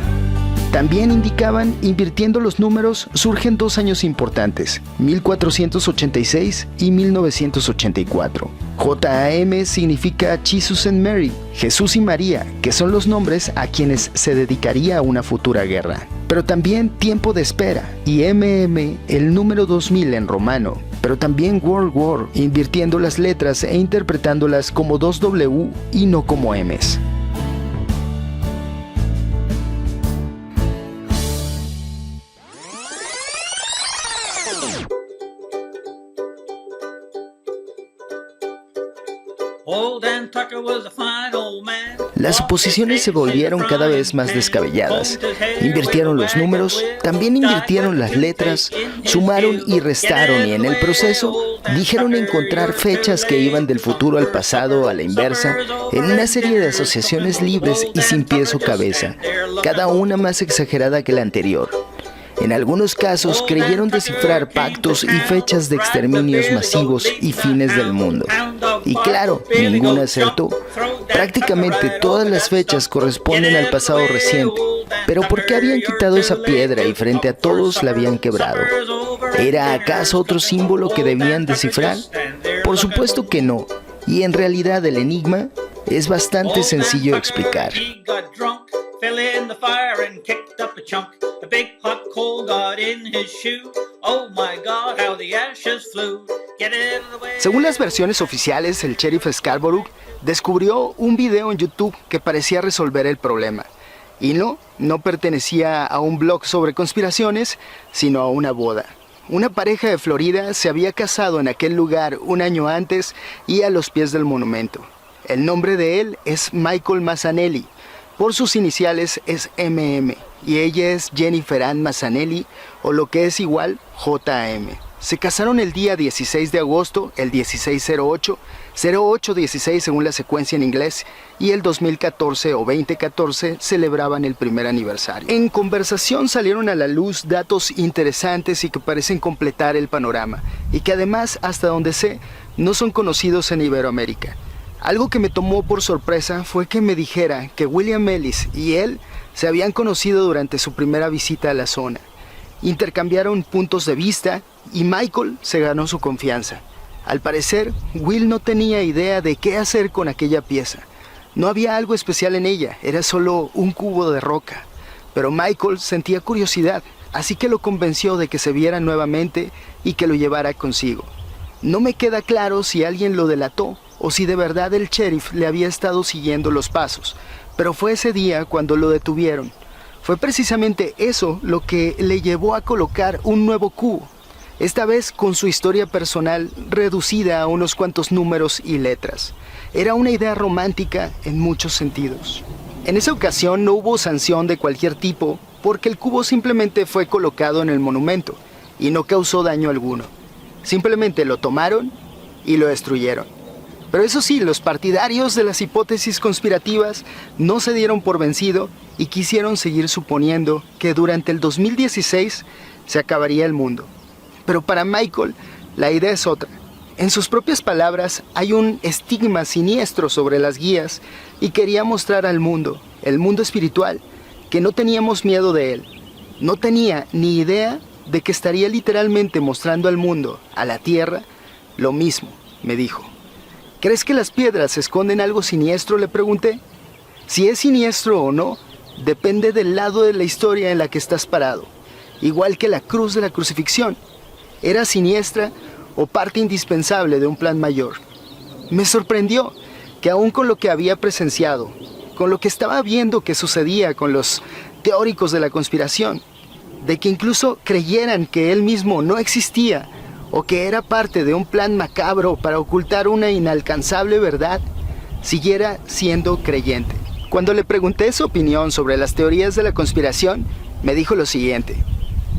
También indicaban, invirtiendo los números, surgen 2 años importantes, 1486 y 1984. JAM significa Jesus and Mary, Jesús y María, que son los nombres a quienes se dedicaría una futura guerra. Pero también tiempo de espera, y MM, el número 2000 en romano, pero también World War, invirtiendo las letras e interpretándolas como 2W y no como Ms. Old Dan Tucker was a fine old man. Las suposiciones se volvieron cada vez más descabelladas. Invirtieron los números, también invirtieron las letras, sumaron y restaron, y en el proceso dijeron encontrar fechas que iban del futuro al pasado a la inversa en una serie de asociaciones libres y sin pies o cabeza, cada una más exagerada que la anterior. En algunos casos creyeron descifrar pactos y fechas de exterminios masivos y fines del mundo. Y claro, ninguna acertó. Prácticamente todas las fechas corresponden al pasado reciente. Pero ¿por qué habían quitado esa piedra y frente a todos la habían quebrado? ¿Era acaso otro símbolo que debían descifrar? Por supuesto que no. Y en realidad el enigma es bastante sencillo de explicar. Fell in the fire and kicked up a chunk. The big hot coal got in his shoe. Oh my God, how the ashes flew. Get it out of the way. Según las versiones oficiales, el sheriff Scarborough descubrió un video en YouTube que parecía resolver el problema. Y no pertenecía a un blog sobre conspiraciones, sino a una boda. Una pareja de Florida se había casado en aquel lugar un año antes y a los pies del monumento. El nombre de él es Michael Mazzanelli. Por sus iniciales es MM, y ella es Jennifer Ann Mazzanelli, o lo que es igual, JM. Se casaron el día 16 de agosto, el 1608, 0816 según la secuencia en inglés, y el 2014 o 2014 celebraban el primer aniversario. En conversación salieron a la luz datos interesantes y que parecen completar el panorama, y que además, hasta donde sé, no son conocidos en Iberoamérica. Algo que me tomó por sorpresa fue que me dijera que William Ellis y él se habían conocido durante su primera visita a la zona. Intercambiaron puntos de vista y Michael se ganó su confianza. Al parecer, Will no tenía idea de qué hacer con aquella pieza. No había algo especial en ella, era solo un cubo de roca. Pero Michael sentía curiosidad, así que lo convenció de que se viera nuevamente y que lo llevara consigo. No me queda claro si alguien lo delató o si de verdad el sheriff le había estado siguiendo los pasos, pero fue ese día cuando lo detuvieron. Fue precisamente eso lo que le llevó a colocar un nuevo cubo, esta vez con su historia personal reducida a unos cuantos números y letras. Era una idea romántica en muchos sentidos. En esa ocasión no hubo sanción de cualquier tipo porque el cubo simplemente fue colocado en el monumento y no causó daño alguno. Simplemente lo tomaron y lo destruyeron. Pero eso sí, los partidarios de las hipótesis conspirativas no se dieron por vencido y quisieron seguir suponiendo que durante el 2016 se acabaría el mundo. Pero para Michael, la idea es otra. En sus propias palabras, hay un estigma siniestro sobre las guías y quería mostrar al mundo, el mundo espiritual, que no teníamos miedo de él. No tenía ni idea de que estaría literalmente mostrando al mundo, a la tierra, lo mismo, me dijo. ¿Crees que las piedras esconden algo siniestro?, le pregunté. Si es siniestro o no, depende del lado de la historia en la que estás parado. Igual que la cruz de la crucifixión. ¿Era siniestra o parte indispensable de un plan mayor? Me sorprendió que aún con lo que había presenciado, con lo que estaba viendo que sucedía con los teóricos de la conspiración, de que incluso creyeran que él mismo no existía, o que era parte de un plan macabro para ocultar una inalcanzable verdad, siguiera siendo creyente. Cuando le pregunté su opinión sobre las teorías de la conspiración, me dijo lo siguiente: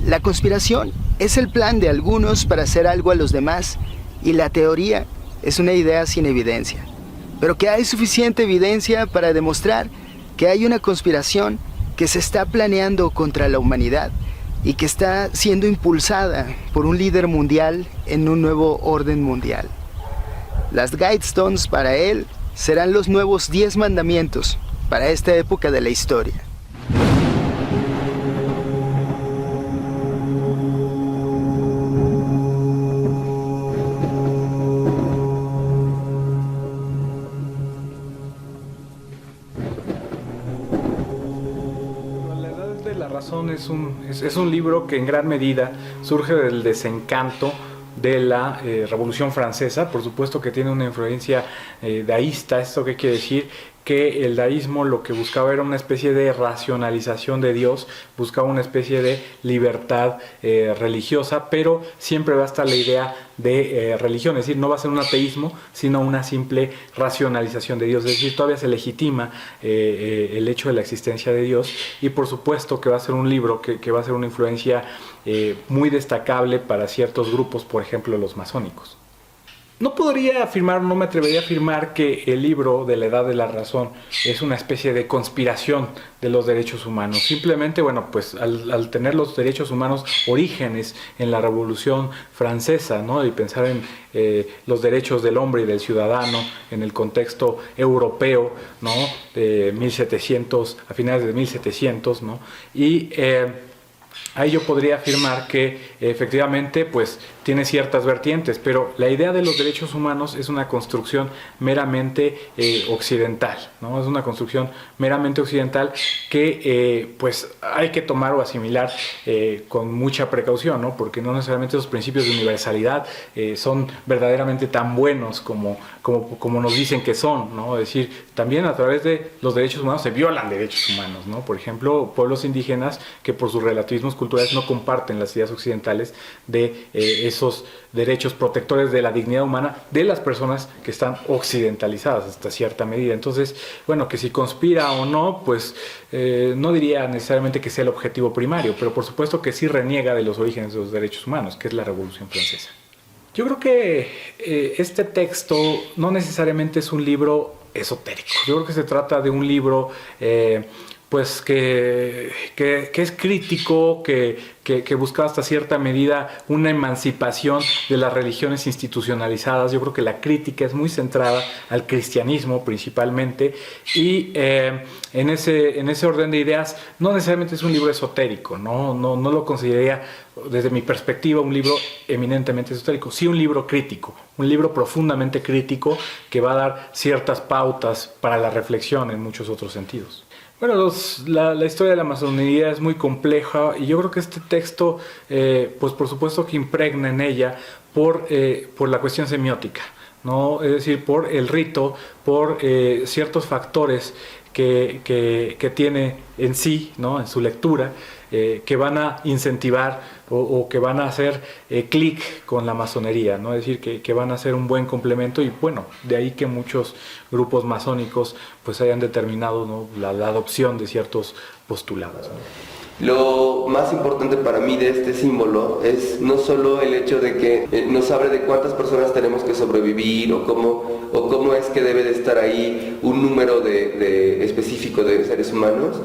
la conspiración es el plan de algunos para hacer algo a los demás, y la teoría es una idea sin evidencia. Pero que hay suficiente evidencia para demostrar que hay una conspiración que se está planeando contra la humanidad, y que está siendo impulsada por un líder mundial en un nuevo orden mundial. Las Guidestones para él serán los nuevos 10 mandamientos para esta época de la historia. Es un libro que en gran medida surge del desencanto de la Revolución Francesa. Por supuesto que tiene una influencia deísta. ¿Esto qué quiere decir? que el daísmo lo que buscaba era una especie de racionalización de Dios, buscaba una especie de libertad religiosa, pero siempre va a estar la idea de religión, es decir, no va a ser un ateísmo, sino una simple racionalización de Dios, es decir, todavía se legitima el hecho de la existencia de Dios, y por supuesto que va a ser un libro que va a ser una influencia muy destacable para ciertos grupos, por ejemplo los masónicos. No podría afirmar, no me atrevería a afirmar que el libro de la Edad de la Razón es una especie de conspiración de los derechos humanos. Simplemente, bueno, pues al tener los derechos humanos orígenes en la Revolución Francesa, ¿no? Y pensar en los derechos del hombre y del ciudadano en el contexto europeo, ¿no? De 1700, a finales de 1700, ¿no? Y ahí yo podría afirmar que efectivamente pues tiene ciertas vertientes, pero la idea de los derechos humanos es una construcción meramente occidental, ¿no? Es una construcción meramente occidental que pues hay que tomar o asimilar con mucha precaución, ¿no? Porque no necesariamente esos principios de universalidad son verdaderamente tan buenos como nos dicen que son, ¿no? Es decir, también a través de los derechos humanos se violan derechos humanos, ¿no? Por ejemplo, pueblos indígenas que por sus relativismos culturales no comparten las ideas occidentales de esos derechos protectores de la dignidad humana de las personas que están occidentalizadas hasta cierta medida. Entonces, bueno, que si conspira o no, pues no diría necesariamente que sea el objetivo primario, pero por supuesto que sí reniega de los orígenes de los derechos humanos, que es la Revolución Francesa. Yo creo que este texto no necesariamente es un libro esotérico. Yo creo que se trata de un libro pues que es crítico, que busca hasta cierta medida una emancipación de las religiones institucionalizadas. Yo creo que la crítica es muy centrada al cristianismo principalmente, y en ese orden de ideas no necesariamente es un libro esotérico, no lo consideraría desde mi perspectiva un libro eminentemente esotérico, sí un libro crítico, un libro profundamente crítico que va a dar ciertas pautas para la reflexión en muchos otros sentidos. Bueno, la historia de la masonería es muy compleja, y yo creo que este texto, pues por supuesto que impregna en ella por la cuestión semiótica, ¿no? Es decir, por el rito, por ciertos factores que tiene en sí, ¿no? En su lectura, que van a incentivar o que van a hacer clic con la masonería, ¿no? Es decir, que van a ser un buen complemento, y bueno, de ahí que muchos grupos masónicos pues hayan determinado, ¿no? la adopción de ciertos postulados, ¿no? Lo más importante para mí de este símbolo es no solo el hecho de que nos hable de cuántas personas tenemos que sobrevivir o cómo es que debe de estar ahí un número específico de seres humanos.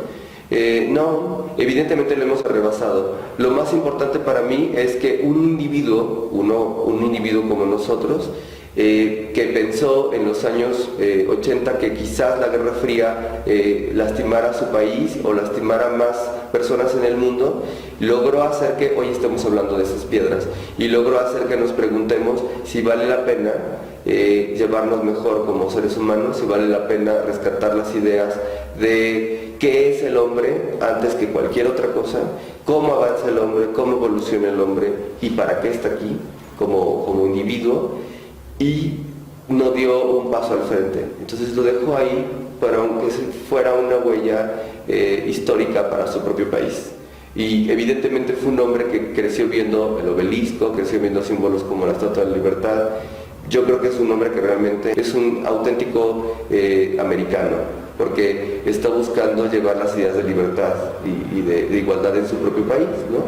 No, evidentemente lo hemos rebasado. Lo más importante para mí es que un individuo como nosotros, que pensó en los años 80 que quizás la Guerra Fría lastimara a su país o lastimara a más personas en el mundo, logró hacer que hoy estemos hablando de esas piedras, y logró hacer que nos preguntemos si vale la pena llevarnos mejor como seres humanos, si vale la pena rescatar las ideas de qué es el hombre antes que cualquier otra cosa, cómo avanza el hombre, cómo evoluciona el hombre y para qué está aquí como individuo, y no dio un paso al frente. Entonces lo dejó ahí para que fuera una huella histórica para su propio país. Y evidentemente fue un hombre que creció viendo el obelisco, creció viendo símbolos como la Estatua de la Libertad. Yo creo que es un hombre que realmente es un auténtico americano, porque está buscando llevar las ideas de libertad y de igualdad en su propio país, ¿no?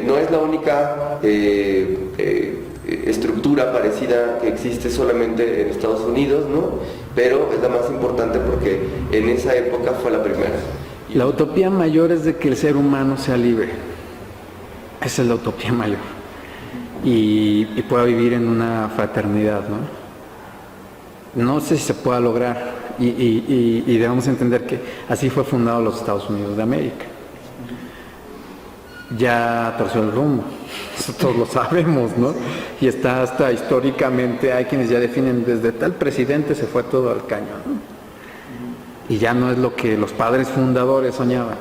No es la única estructura parecida que existe solamente en Estados Unidos, ¿no? Pero es la más importante porque en esa época fue la primera. La utopía mayor es de que el ser humano sea libre. Esa es la utopía mayor. Y pueda vivir en una fraternidad, ¿no? No sé si se pueda lograr, y debemos entender que así fue fundado los Estados Unidos de América. Ya torció el rumbo, eso todos lo sabemos, ¿no? Y está hasta históricamente, hay quienes ya definen desde tal presidente se fue todo al caño, ¿no? Y ya no es lo que los padres fundadores soñaban.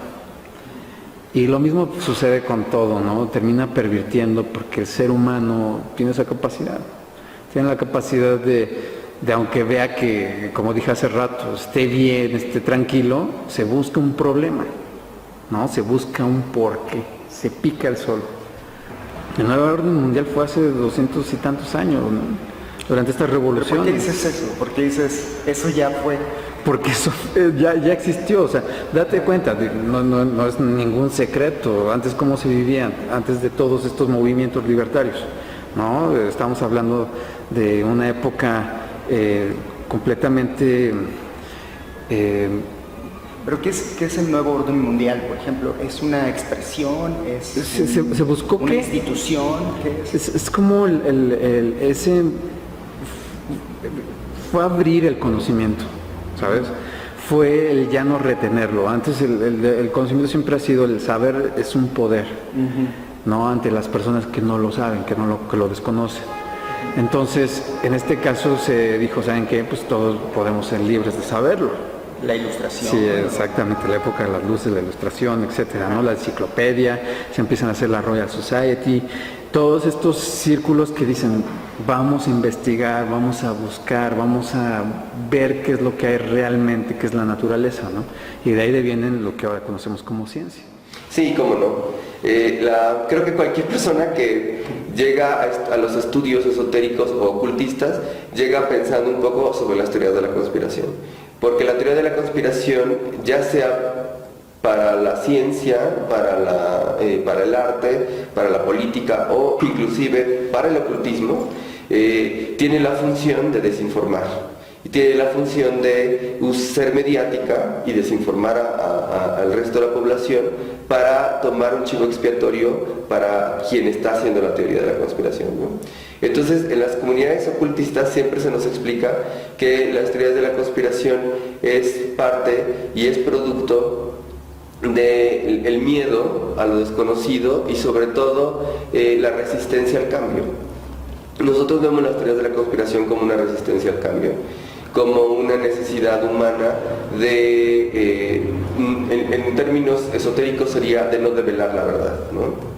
Y lo mismo sucede con todo, ¿no? Termina pervirtiendo porque el ser humano tiene esa capacidad. Tiene la capacidad de de aunque vea que, como dije hace rato, esté bien, esté tranquilo, se busca un problema, ¿no? Se busca un porqué, se pica el sol. El nuevo orden mundial fue hace 200 y tantos años, ¿no? Durante esta revolución. ¿Por qué dices eso? ¿Por qué dices eso ya fue? Porque eso ya existió, o sea, date cuenta, no es ningún secreto, antes cómo se vivía, antes de todos estos movimientos libertarios, ¿no? Estamos hablando de una época completamente... ¿Pero qué es el nuevo orden mundial, por ejemplo? ¿Es una expresión? Se buscó una institución? ¿Qué es? Es como ese... Fue abrir el conocimiento, ¿sabes? Fue el ya no retenerlo. Antes el conocimiento siempre ha sido el saber es un poder, ¿no? Ante las personas que no lo saben, que lo desconocen. Entonces, en este caso se dijo, ¿saben qué? Pues todos podemos ser libres de saberlo. La ilustración. Sí, exactamente, la época de las luces, la ilustración, etcétera, ¿no? La enciclopedia, se empiezan a hacer la Royal Society, todos estos círculos que dicen, vamos a investigar, vamos a buscar, vamos a ver qué es lo que hay realmente, qué es la naturaleza, ¿no? Y de ahí vienen lo que ahora conocemos como ciencia. Sí, cómo no. Creo que cualquier persona que llega a los estudios esotéricos o ocultistas llega pensando un poco sobre las teorías de la conspiración. Porque la teoría de la conspiración, ya sea para la ciencia, para el arte, para la política o inclusive para el ocultismo, tiene la función de desinformar. Y tiene la función de ser mediática y desinformar al resto de la población para tomar un chivo expiatorio para quien está haciendo la teoría de la conspiración, ¿no? Entonces, en las comunidades ocultistas siempre se nos explica que las teorías de la conspiración es parte y es producto del miedo a lo desconocido y sobre todo la resistencia al cambio. Nosotros vemos las teorías de la conspiración como una resistencia al cambio, como una necesidad humana de, en términos esotéricos sería de no develar la verdad, ¿no?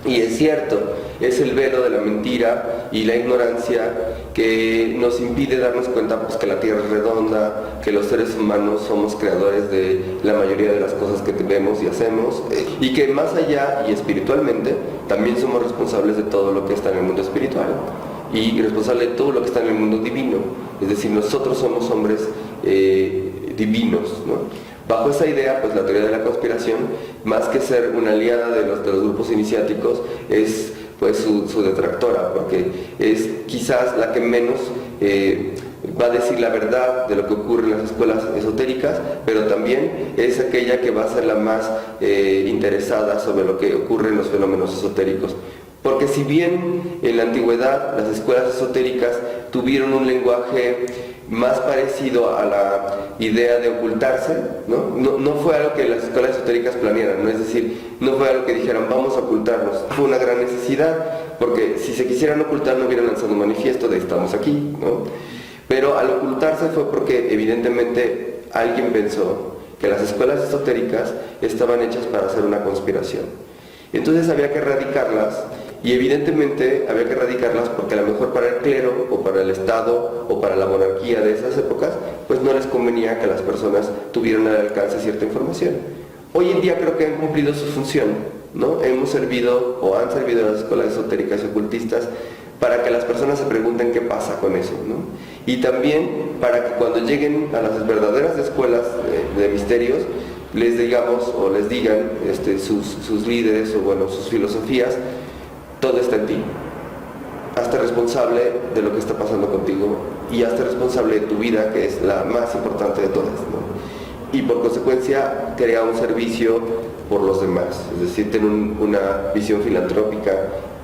Y es cierto, es el velo de la mentira y la ignorancia que nos impide darnos cuenta pues, que la Tierra es redonda, que los seres humanos somos creadores de la mayoría de las cosas que vemos y hacemos, y que más allá y espiritualmente también somos responsables de todo lo que está en el mundo espiritual y responsables de todo lo que está en el mundo divino. Es decir, nosotros somos hombres divinos, ¿no? Bajo esa idea, pues la teoría de la conspiración, más que ser una aliada de los grupos iniciáticos, es pues su detractora, porque es quizás la que menos va a decir la verdad de lo que ocurre en las escuelas esotéricas, pero también es aquella que va a ser la más interesada sobre lo que ocurre en los fenómenos esotéricos. Porque si bien en la antigüedad las escuelas esotéricas tuvieron un lenguaje más parecido a la idea de ocultarse, no fue algo que las escuelas esotéricas planearan, ¿no? Es decir, no fue algo que dijeran vamos a ocultarnos, fue una gran necesidad, porque si se quisieran ocultar no hubieran lanzado un manifiesto de estamos aquí, ¿no? Pero al ocultarse fue porque evidentemente alguien pensó que las escuelas esotéricas estaban hechas para hacer una conspiración. Entonces había que erradicarlas. Y evidentemente había que erradicarlas porque a lo mejor para el clero o para el Estado o para la monarquía de esas épocas, pues no les convenía que las personas tuvieran al alcance cierta información. Hoy en día creo que han cumplido su función, ¿no? Hemos servido o han servido a las escuelas esotéricas y ocultistas para que las personas se pregunten qué pasa con eso, ¿no? Y también para que cuando lleguen a las verdaderas escuelas de misterios, les digamos o les digan sus líderes o bueno, sus filosofías, todo está en ti. Hazte responsable de lo que está pasando contigo y hazte responsable de tu vida, que es la más importante de todas, ¿no? Y por consecuencia crea un servicio por los demás, es decir, ten una visión filantrópica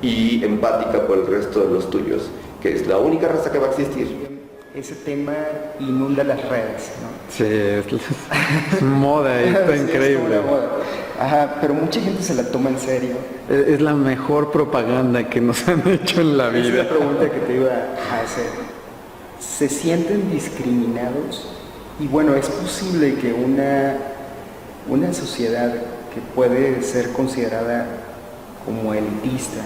y empática por el resto de los tuyos, que es la única raza que va a existir. Ese tema inunda las redes, ¿no? Sí, es moda, está sí, increíble. Es moda. Ajá, pero mucha gente se la toma en serio. Es la mejor propaganda que nos han hecho en la vida. Es la pregunta que te iba a hacer. ¿Se sienten discriminados? Y bueno, ¿es posible que una sociedad que puede ser considerada como elitista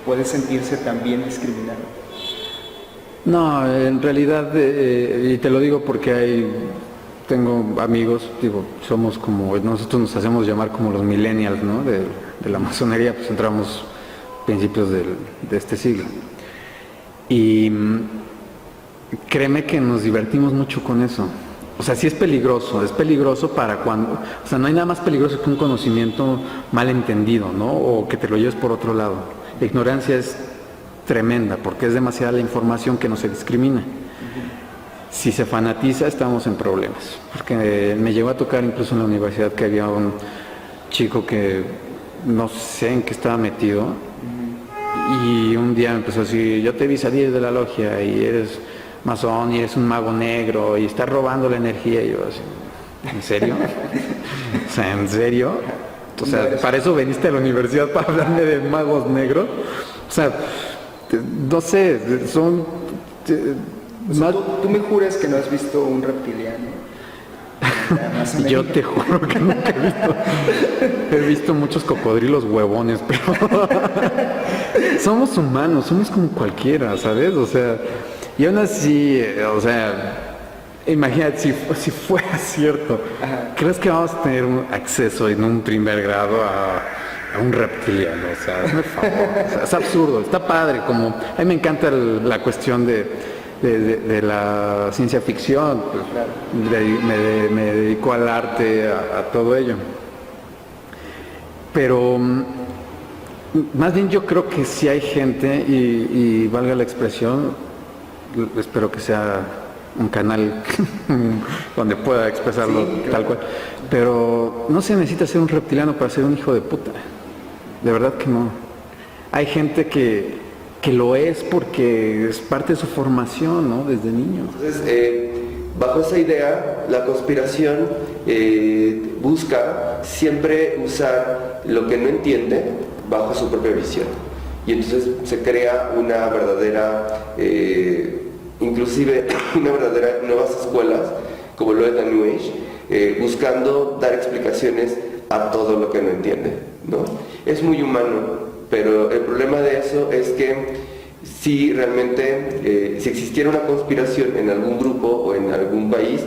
puede sentirse también discriminada? No, en realidad, y te lo digo porque tengo amigos, digo, somos como, nosotros nos hacemos llamar como los millennials, ¿no? De la masonería, pues entramos principios de este siglo. Y créeme que nos divertimos mucho con eso. O sea, sí es peligroso para cuando, o sea, no hay nada más peligroso que un conocimiento mal entendido, ¿no? O que te lo lleves por otro lado. La ignorancia es tremenda porque es demasiada la información que no se discrimina. Si se fanatiza, estamos en problemas. Porque me llegó a tocar incluso en la universidad que había un chico que no sé en qué estaba metido y un día me empezó a decir, yo te vi salir de la logia y eres masón y eres un mago negro y estás robando la energía. Y yo así, ¿en serio? O sea, ¿en serio? O sea, ¿para eso veniste a la universidad para hablarme de magos negros? O sea, no sé, son... O sea, ¿tú me juras que no has visto un reptiliano? Yo te juro que nunca he visto muchos cocodrilos huevones, pero somos humanos, somos como cualquiera, ¿sabes? O sea, y aún así, o sea, imagínate si fuera cierto, ¿crees que vamos a tener un acceso en un primer grado a un reptiliano? O sea, hazme el favor, o sea, es absurdo, está padre, como a mí me encanta la cuestión de la ciencia ficción, pues, me dedico al arte, a todo ello. Pero más bien yo creo que sí hay gente, y valga la expresión, espero que sea un canal donde pueda expresarlo tal cual, pero no se necesita ser un reptiliano para ser un hijo de puta, de verdad que no. Hay gente que lo es porque es parte de su formación, ¿no? Desde niño. Entonces, bajo esa idea, la conspiración busca siempre usar lo que no entiende bajo su propia visión. Y entonces se crea una verdadera, inclusive una verdadera nuevas escuelas, como lo es la New Age, buscando dar explicaciones a todo lo que no entiende, ¿no? Es muy humano. Pero el problema de eso es que si realmente, si existiera una conspiración en algún grupo o en algún país,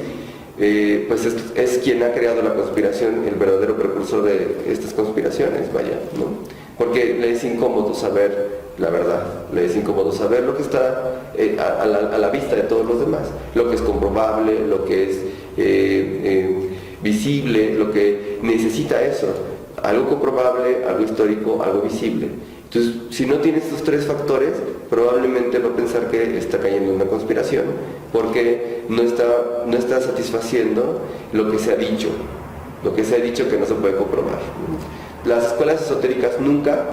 pues es quien ha creado la conspiración, el verdadero precursor de estas conspiraciones, vaya, ¿no? Porque le es incómodo saber la verdad, le es incómodo saber lo que está a la vista de todos los demás, lo que es comprobable, lo que es visible, lo que necesita eso. Algo comprobable, algo histórico, algo visible. Entonces, si no tiene estos tres factores, probablemente va a pensar que está cayendo en una conspiración, porque no está satisfaciendo lo que se ha dicho que no se puede comprobar. Las escuelas esotéricas nunca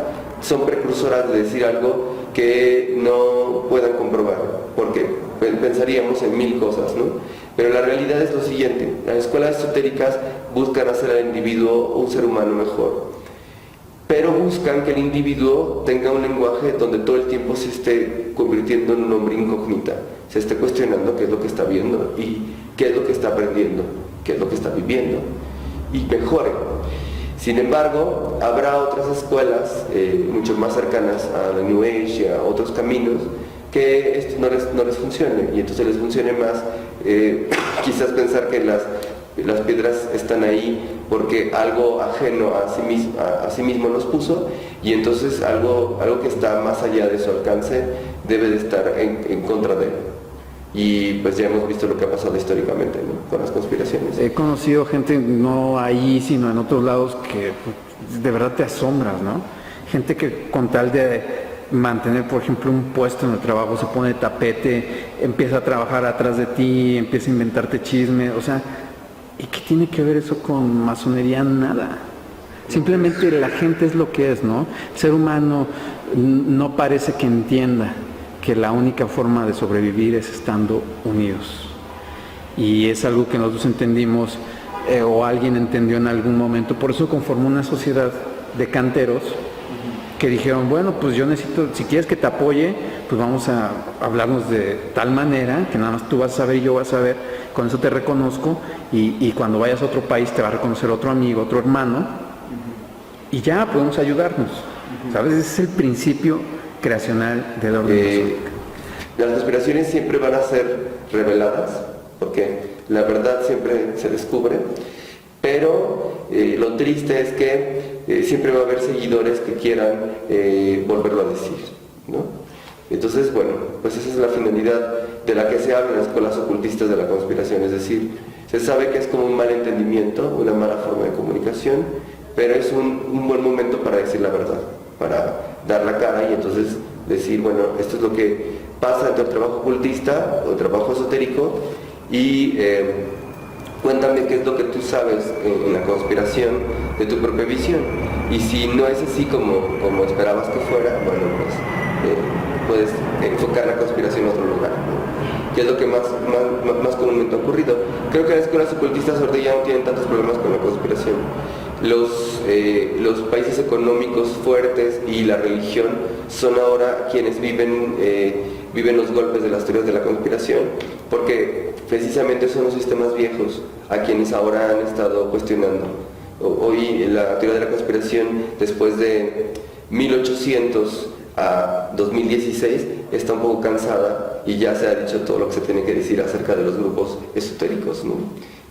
son precursoras de decir algo que no puedan comprobar, porque pensaríamos en mil cosas, ¿no? Pero la realidad es lo siguiente: las escuelas esotéricas buscan hacer al individuo un ser humano mejor, pero buscan que el individuo tenga un lenguaje donde todo el tiempo se esté convirtiendo en un hombre incógnita, se esté cuestionando qué es lo que está viendo y qué es lo que está aprendiendo, qué es lo que está viviendo, y mejore. Sin embargo, habrá otras escuelas mucho más cercanas a la New Age y a otros caminos que esto no les funcione, y entonces les funcione más quizás pensar que las piedras están ahí porque algo ajeno a sí mismo los puso, y entonces algo que está más allá de su alcance debe de estar en contra de él. Y pues ya hemos visto lo que ha pasado históricamente, ¿no? Con las conspiraciones. He conocido gente, no ahí, sino en otros lados, que de verdad te asombras, ¿no? Gente que con tal de mantener, por ejemplo, un puesto en el trabajo, se pone tapete, empieza a trabajar atrás de ti, empieza a inventarte chisme, o sea, ¿y qué tiene que ver eso con masonería? Nada. Simplemente la gente es lo que es, ¿no? El ser humano no parece que entienda que la única forma de sobrevivir es estando unidos. Y es algo que nosotros entendimos, o alguien entendió en algún momento. Por eso conformó una sociedad de canteros que dijeron, bueno, pues yo necesito, si quieres que te apoye, pues vamos a hablarnos de tal manera que nada más tú vas a saber y yo voy a saber, con eso te reconozco, y cuando vayas a otro país te va a reconocer otro amigo, otro hermano, y ya podemos ayudarnos. ¿Sabes? Ese es el principio creacional del orden masónico. las conspiraciones siempre van a ser reveladas, porque la verdad siempre se descubre, pero lo triste es que siempre va a haber seguidores que quieran volverlo a decir, ¿no? Entonces, bueno, pues esa es la finalidad de la que se habla en las escuelas ocultistas de la conspiración, es decir, se sabe que es como un mal entendimiento, una mala forma de comunicación, pero es un buen momento para decir la verdad, para dar la cara y entonces decir, bueno, esto es lo que pasa entre el trabajo ocultista o el trabajo esotérico y cuéntame qué es lo que tú sabes en la conspiración de tu propia visión. Y si no es así como esperabas que fuera, bueno, pues puedes enfocar la conspiración en otro lugar, ¿no? Que es lo que más comúnmente ha ocurrido. Creo que las escuelas ocultistas ahorita ya no tienen tantos problemas con la conspiración. Los países económicos fuertes y la religión son ahora quienes viven los golpes de las teorías de la conspiración, porque precisamente son los sistemas viejos a quienes ahora han estado cuestionando. Hoy la teoría de la conspiración, después de 1800 a 2016, está un poco cansada y ya se ha dicho todo lo que se tiene que decir acerca de los grupos esotéricos, ¿no?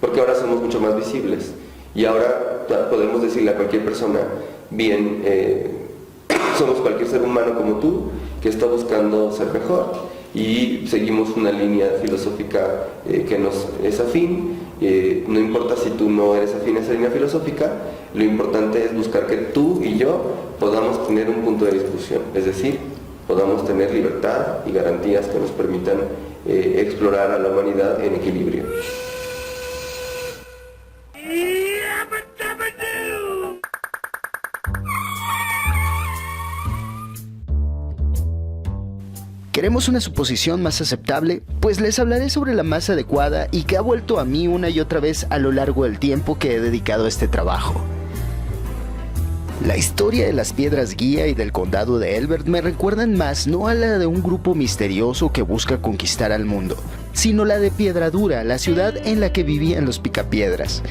Porque ahora somos mucho más visibles y ahora podemos decirle a cualquier persona, bien, somos cualquier ser humano como tú que está buscando ser mejor y seguimos una línea filosófica que nos es afín. No importa si tú no eres afín a esa línea filosófica, lo importante es buscar que tú y yo podamos tener un punto de discusión, es decir, podamos tener libertad y garantías que nos permitan explorar a la humanidad en equilibrio. ¿Queremos una suposición más aceptable? Pues les hablaré sobre la más adecuada y que ha vuelto a mí una y otra vez a lo largo del tiempo que he dedicado a este trabajo. La historia de las piedras guía y del condado de Elbert me recuerdan más no a la de un grupo misterioso que busca conquistar al mundo, sino la de Piedradura, la ciudad en la que vivían los picapiedras.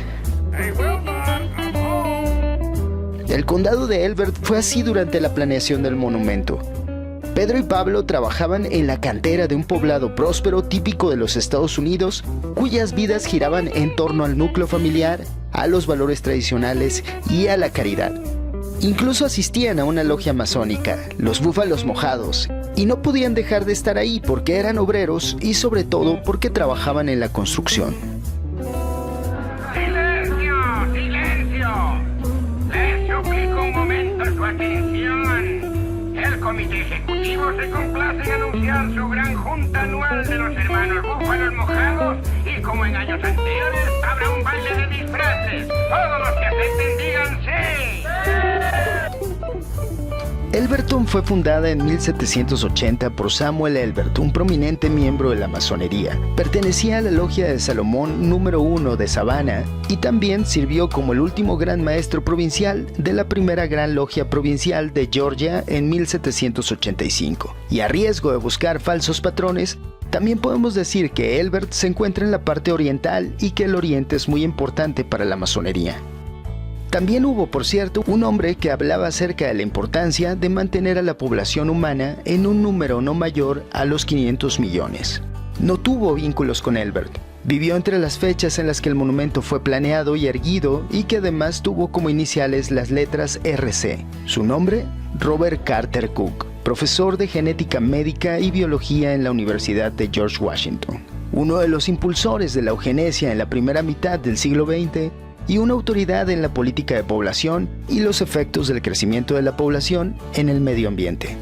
El condado de Elbert fue así durante la planeación del monumento. Pedro y Pablo trabajaban en la cantera de un poblado próspero típico de los Estados Unidos, cuyas vidas giraban en torno al núcleo familiar, a los valores tradicionales y a la caridad. Incluso asistían a una logia masónica, los Búfalos Mojados, y no podían dejar de estar ahí porque eran obreros y sobre todo porque trabajaban en la construcción. ¡Silencio! ¡Silencio! Les suplico un momento su atención. El comité ejecutivo se complace en anunciar su gran junta anual de los hermanos Búfalos Mojados y como en años anteriores habrá un baile de disfraces. Todos los que acepten digan sí. Elberton fue fundada en 1780 por Samuel Elbert, un prominente miembro de la masonería. Pertenecía a la logia de Salomón número 1 de Savannah y también sirvió como el último gran maestro provincial de la primera gran logia provincial de Georgia en 1785. Y a riesgo de buscar falsos patrones, también podemos decir que Elbert se encuentra en la parte oriental y que el oriente es muy importante para la masonería. También hubo, por cierto, un hombre que hablaba acerca de la importancia de mantener a la población humana en un número no mayor a los 500 millones. No tuvo vínculos con Elbert. Vivió entre las fechas en las que el monumento fue planeado y erguido y que además tuvo como iniciales las letras RC. Su nombre, Robert Carter Cook, profesor de genética médica y biología en la Universidad de George Washington. Uno de los impulsores de la eugenesia en la primera mitad del siglo XX y una autoridad en la política de población y los efectos del crecimiento de la población en el medio ambiente.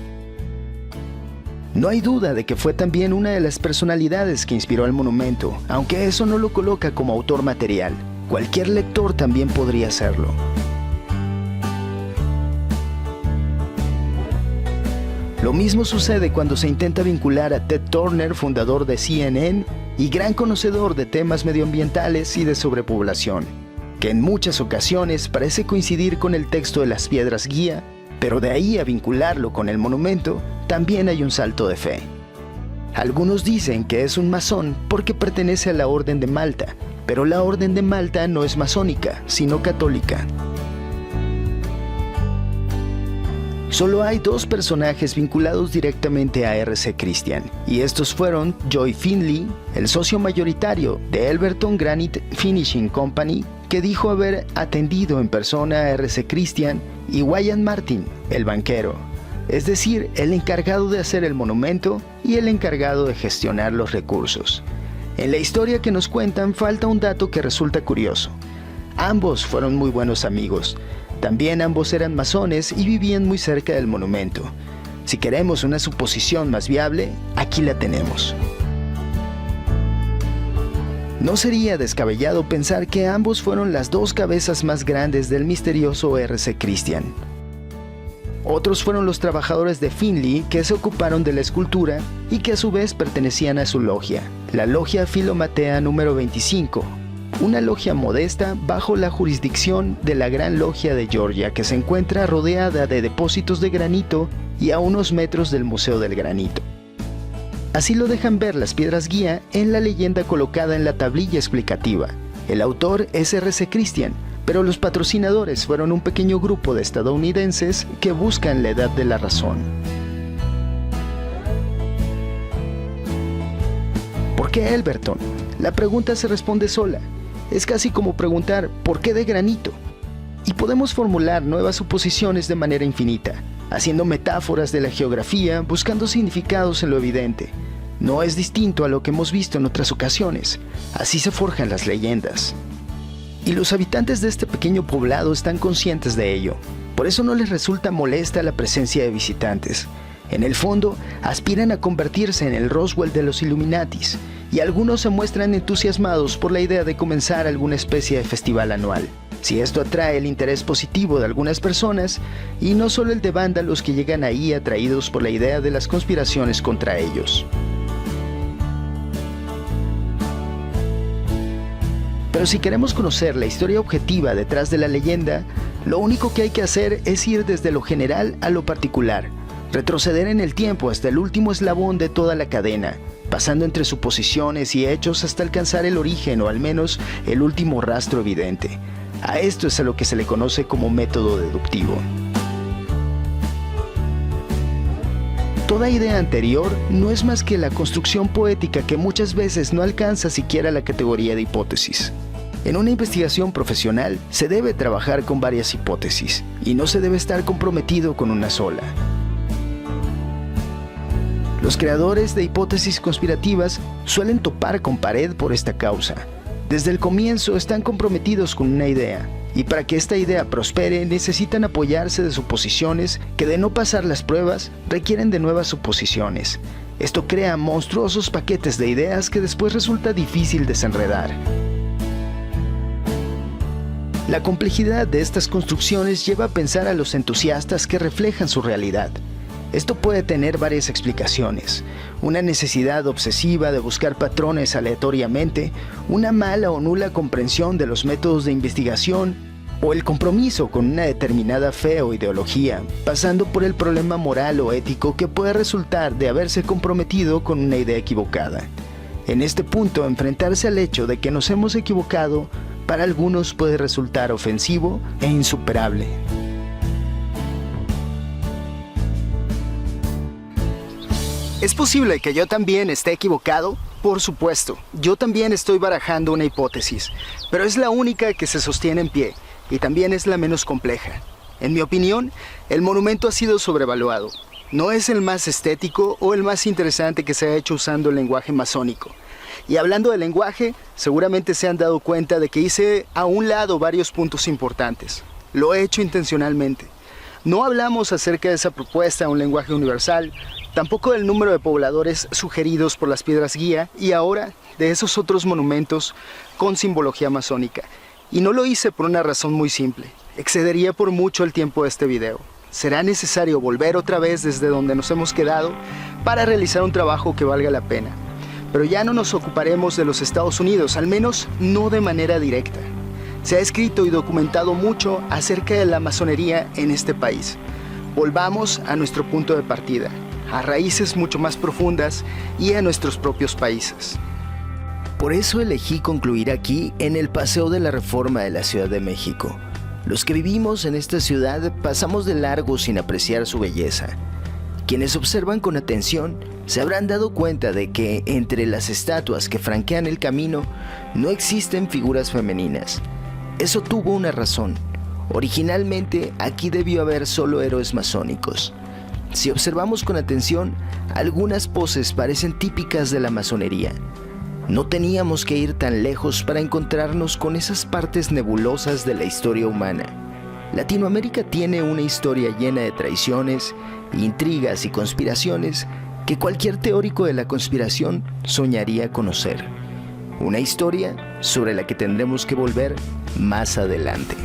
No hay duda de que fue también una de las personalidades que inspiró el monumento, aunque eso no lo coloca como autor material. Cualquier lector también podría hacerlo. Lo mismo sucede cuando se intenta vincular a Ted Turner, fundador de CNN y gran conocedor de temas medioambientales y de sobrepoblación, que en muchas ocasiones parece coincidir con el texto de las piedras guía, pero de ahí a vincularlo con el monumento, también hay un salto de fe. Algunos dicen que es un masón porque pertenece a la Orden de Malta, pero la Orden de Malta no es masónica, sino católica. Solo hay 2 personajes vinculados directamente a RC Christian, y estos fueron Joy Finley, el socio mayoritario de Elberton Granite Finishing Company, que dijo haber atendido en persona a RC Christian, y Wyatt Martin, el banquero, es decir, el encargado de hacer el monumento y el encargado de gestionar los recursos. En la historia que nos cuentan falta un dato que resulta curioso. Ambos fueron muy buenos amigos. También ambos eran masones y vivían muy cerca del monumento. Si queremos una suposición más viable, aquí la tenemos. No sería descabellado pensar que ambos fueron las 2 cabezas más grandes del misterioso RC Christian. Otros fueron los trabajadores de Finley que se ocuparon de la escultura y que a su vez pertenecían a su logia, la Logia Filomatea número 25, una logia modesta bajo la jurisdicción de la Gran Logia de Georgia, que se encuentra rodeada de depósitos de granito y a unos metros del Museo del Granito. Así lo dejan ver las piedras guía en la leyenda colocada en la tablilla explicativa. El autor es RC Christian, pero los patrocinadores fueron un pequeño grupo de estadounidenses que buscan la edad de la razón. ¿Por qué Elberton? La pregunta se responde sola. Es casi como preguntar ¿por qué de granito? Y podemos formular nuevas suposiciones de manera infinita, haciendo metáforas de la geografía, buscando significados en lo evidente. No es distinto a lo que hemos visto en otras ocasiones. Así se forjan las leyendas. Y los habitantes de este pequeño poblado están conscientes de ello. Por eso no les resulta molesta la presencia de visitantes. En el fondo, aspiran a convertirse en el Roswell de los Illuminatis, y algunos se muestran entusiasmados por la idea de comenzar alguna especie de festival anual. Si esto atrae el interés positivo de algunas personas, y no solo el de vándalos que llegan ahí atraídos por la idea de las conspiraciones contra ellos. Pero si queremos conocer la historia objetiva detrás de la leyenda, lo único que hay que hacer es ir desde lo general a lo particular, retroceder en el tiempo hasta el último eslabón de toda la cadena, pasando entre suposiciones y hechos hasta alcanzar el origen o al menos el último rastro evidente. A esto es a lo que se le conoce como método deductivo. Toda idea anterior no es más que la construcción poética que muchas veces no alcanza siquiera la categoría de hipótesis. En una investigación profesional se debe trabajar con varias hipótesis y no se debe estar comprometido con una sola. Los creadores de hipótesis conspirativas suelen topar con pared por esta causa. Desde el comienzo están comprometidos con una idea, y para que esta idea prospere necesitan apoyarse de suposiciones que, de no pasar las pruebas, requieren de nuevas suposiciones. Esto crea monstruosos paquetes de ideas que después resulta difícil desenredar. La complejidad de estas construcciones lleva a pensar a los entusiastas que reflejan su realidad. Esto puede tener varias explicaciones: una necesidad obsesiva de buscar patrones aleatoriamente, una mala o nula comprensión de los métodos de investigación, o el compromiso con una determinada fe o ideología, pasando por el problema moral o ético que puede resultar de haberse comprometido con una idea equivocada. En este punto, enfrentarse al hecho de que nos hemos equivocado, para algunos puede resultar ofensivo e insuperable. ¿Es posible que yo también esté equivocado? Por supuesto, yo también estoy barajando una hipótesis, pero es la única que se sostiene en pie, y también es la menos compleja. En mi opinión, el monumento ha sido sobrevaluado. No es el más estético o el más interesante que se ha hecho usando el lenguaje masónico. Y hablando de lenguaje, seguramente se han dado cuenta de que hice a un lado varios puntos importantes. Lo he hecho intencionalmente. No hablamos acerca de esa propuesta, un lenguaje universal, tampoco del número de pobladores sugeridos por las piedras guía, y ahora de esos otros monumentos con simbología masónica. Y no lo hice por una razón muy simple. Excedería por mucho el tiempo de este video. Será necesario volver otra vez desde donde nos hemos quedado para realizar un trabajo que valga la pena. Pero ya no nos ocuparemos de los Estados Unidos, al menos no de manera directa. Se ha escrito y documentado mucho acerca de la masonería en este país. Volvamos a nuestro punto de partida, a raíces mucho más profundas y a nuestros propios países. Por eso elegí concluir aquí en el Paseo de la Reforma de la Ciudad de México. Los que vivimos en esta ciudad pasamos de largo sin apreciar su belleza. Quienes observan con atención se habrán dado cuenta de que entre las estatuas que franquean el camino no existen figuras femeninas. Eso tuvo una razón. Originalmente aquí debió haber solo héroes masónicos. Si observamos con atención, algunas poses parecen típicas de la masonería. No teníamos que ir tan lejos para encontrarnos con esas partes nebulosas de la historia humana. Latinoamérica tiene una historia llena de traiciones, intrigas y conspiraciones que cualquier teórico de la conspiración soñaría conocer. Una historia sobre la que tendremos que volver más adelante.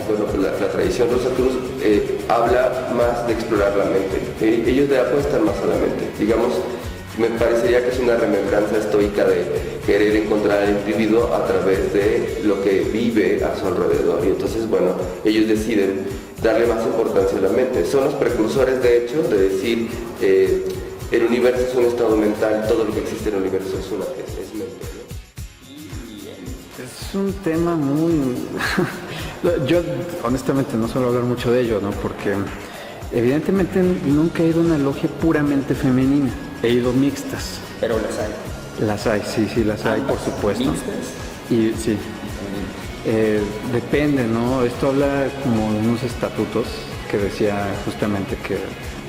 Bueno, pues la tradición Rosacruz habla más de explorar la mente. Ellos le apuestan más a la mente. Digamos, me parecería que es una remembranza estoica de querer encontrar al individuo a través de lo que vive a su alrededor. Y entonces, bueno, ellos deciden darle más importancia a la mente. Son los precursores, de hecho, de decir el universo es un estado mental, todo lo que existe en el universo es mente, ¿no? Es un tema muy... Yo honestamente no suelo hablar mucho de ello, ¿no? Porque evidentemente nunca he ido a una logia puramente femenina, he ido mixtas. Pero las hay. Las hay, sí, las hay, por supuesto. ¿Mixtas? Y sí, depende, ¿no? Esto habla como de unos estatutos que decía justamente que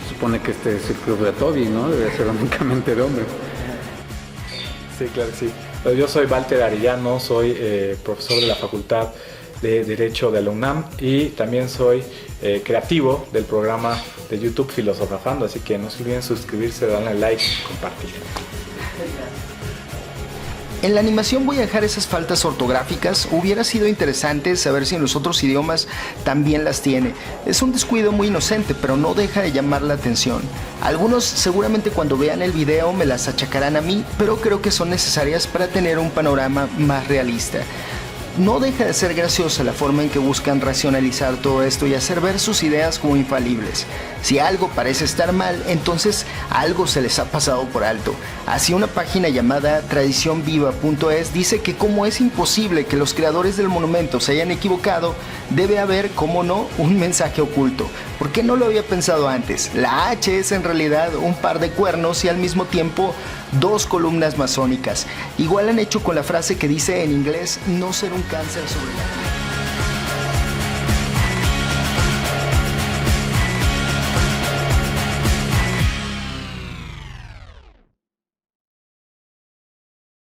supone que este es el club de Toby, ¿no? Debe ser únicamente de hombres. Sí, claro que sí. Yo soy Walter Arellano, soy profesor de la Facultad de Derecho de la UNAM y también soy creativo del programa de YouTube Filosofando, así que no se olviden suscribirse, darle like y compartir. En la animación voy a dejar esas faltas ortográficas. Hubiera sido interesante saber si en los otros idiomas también las tiene. Es un descuido muy inocente, pero no deja de llamar la atención. Algunos seguramente cuando vean el video me las achacarán a mí, pero creo que son necesarias para tener un panorama más realista. No deja de ser graciosa la forma en que buscan racionalizar todo esto y hacer ver sus ideas como infalibles. Si algo parece estar mal, entonces algo se les ha pasado por alto. Así una página llamada tradicionviva.es dice que como es imposible que los creadores del monumento se hayan equivocado, debe haber, como no, un mensaje oculto. ¿Por qué no lo había pensado antes? La H es en realidad un par de cuernos y al mismo tiempo 2 columnas masónicas. Igual han hecho con la frase que dice en inglés no ser un cáncer sobre la...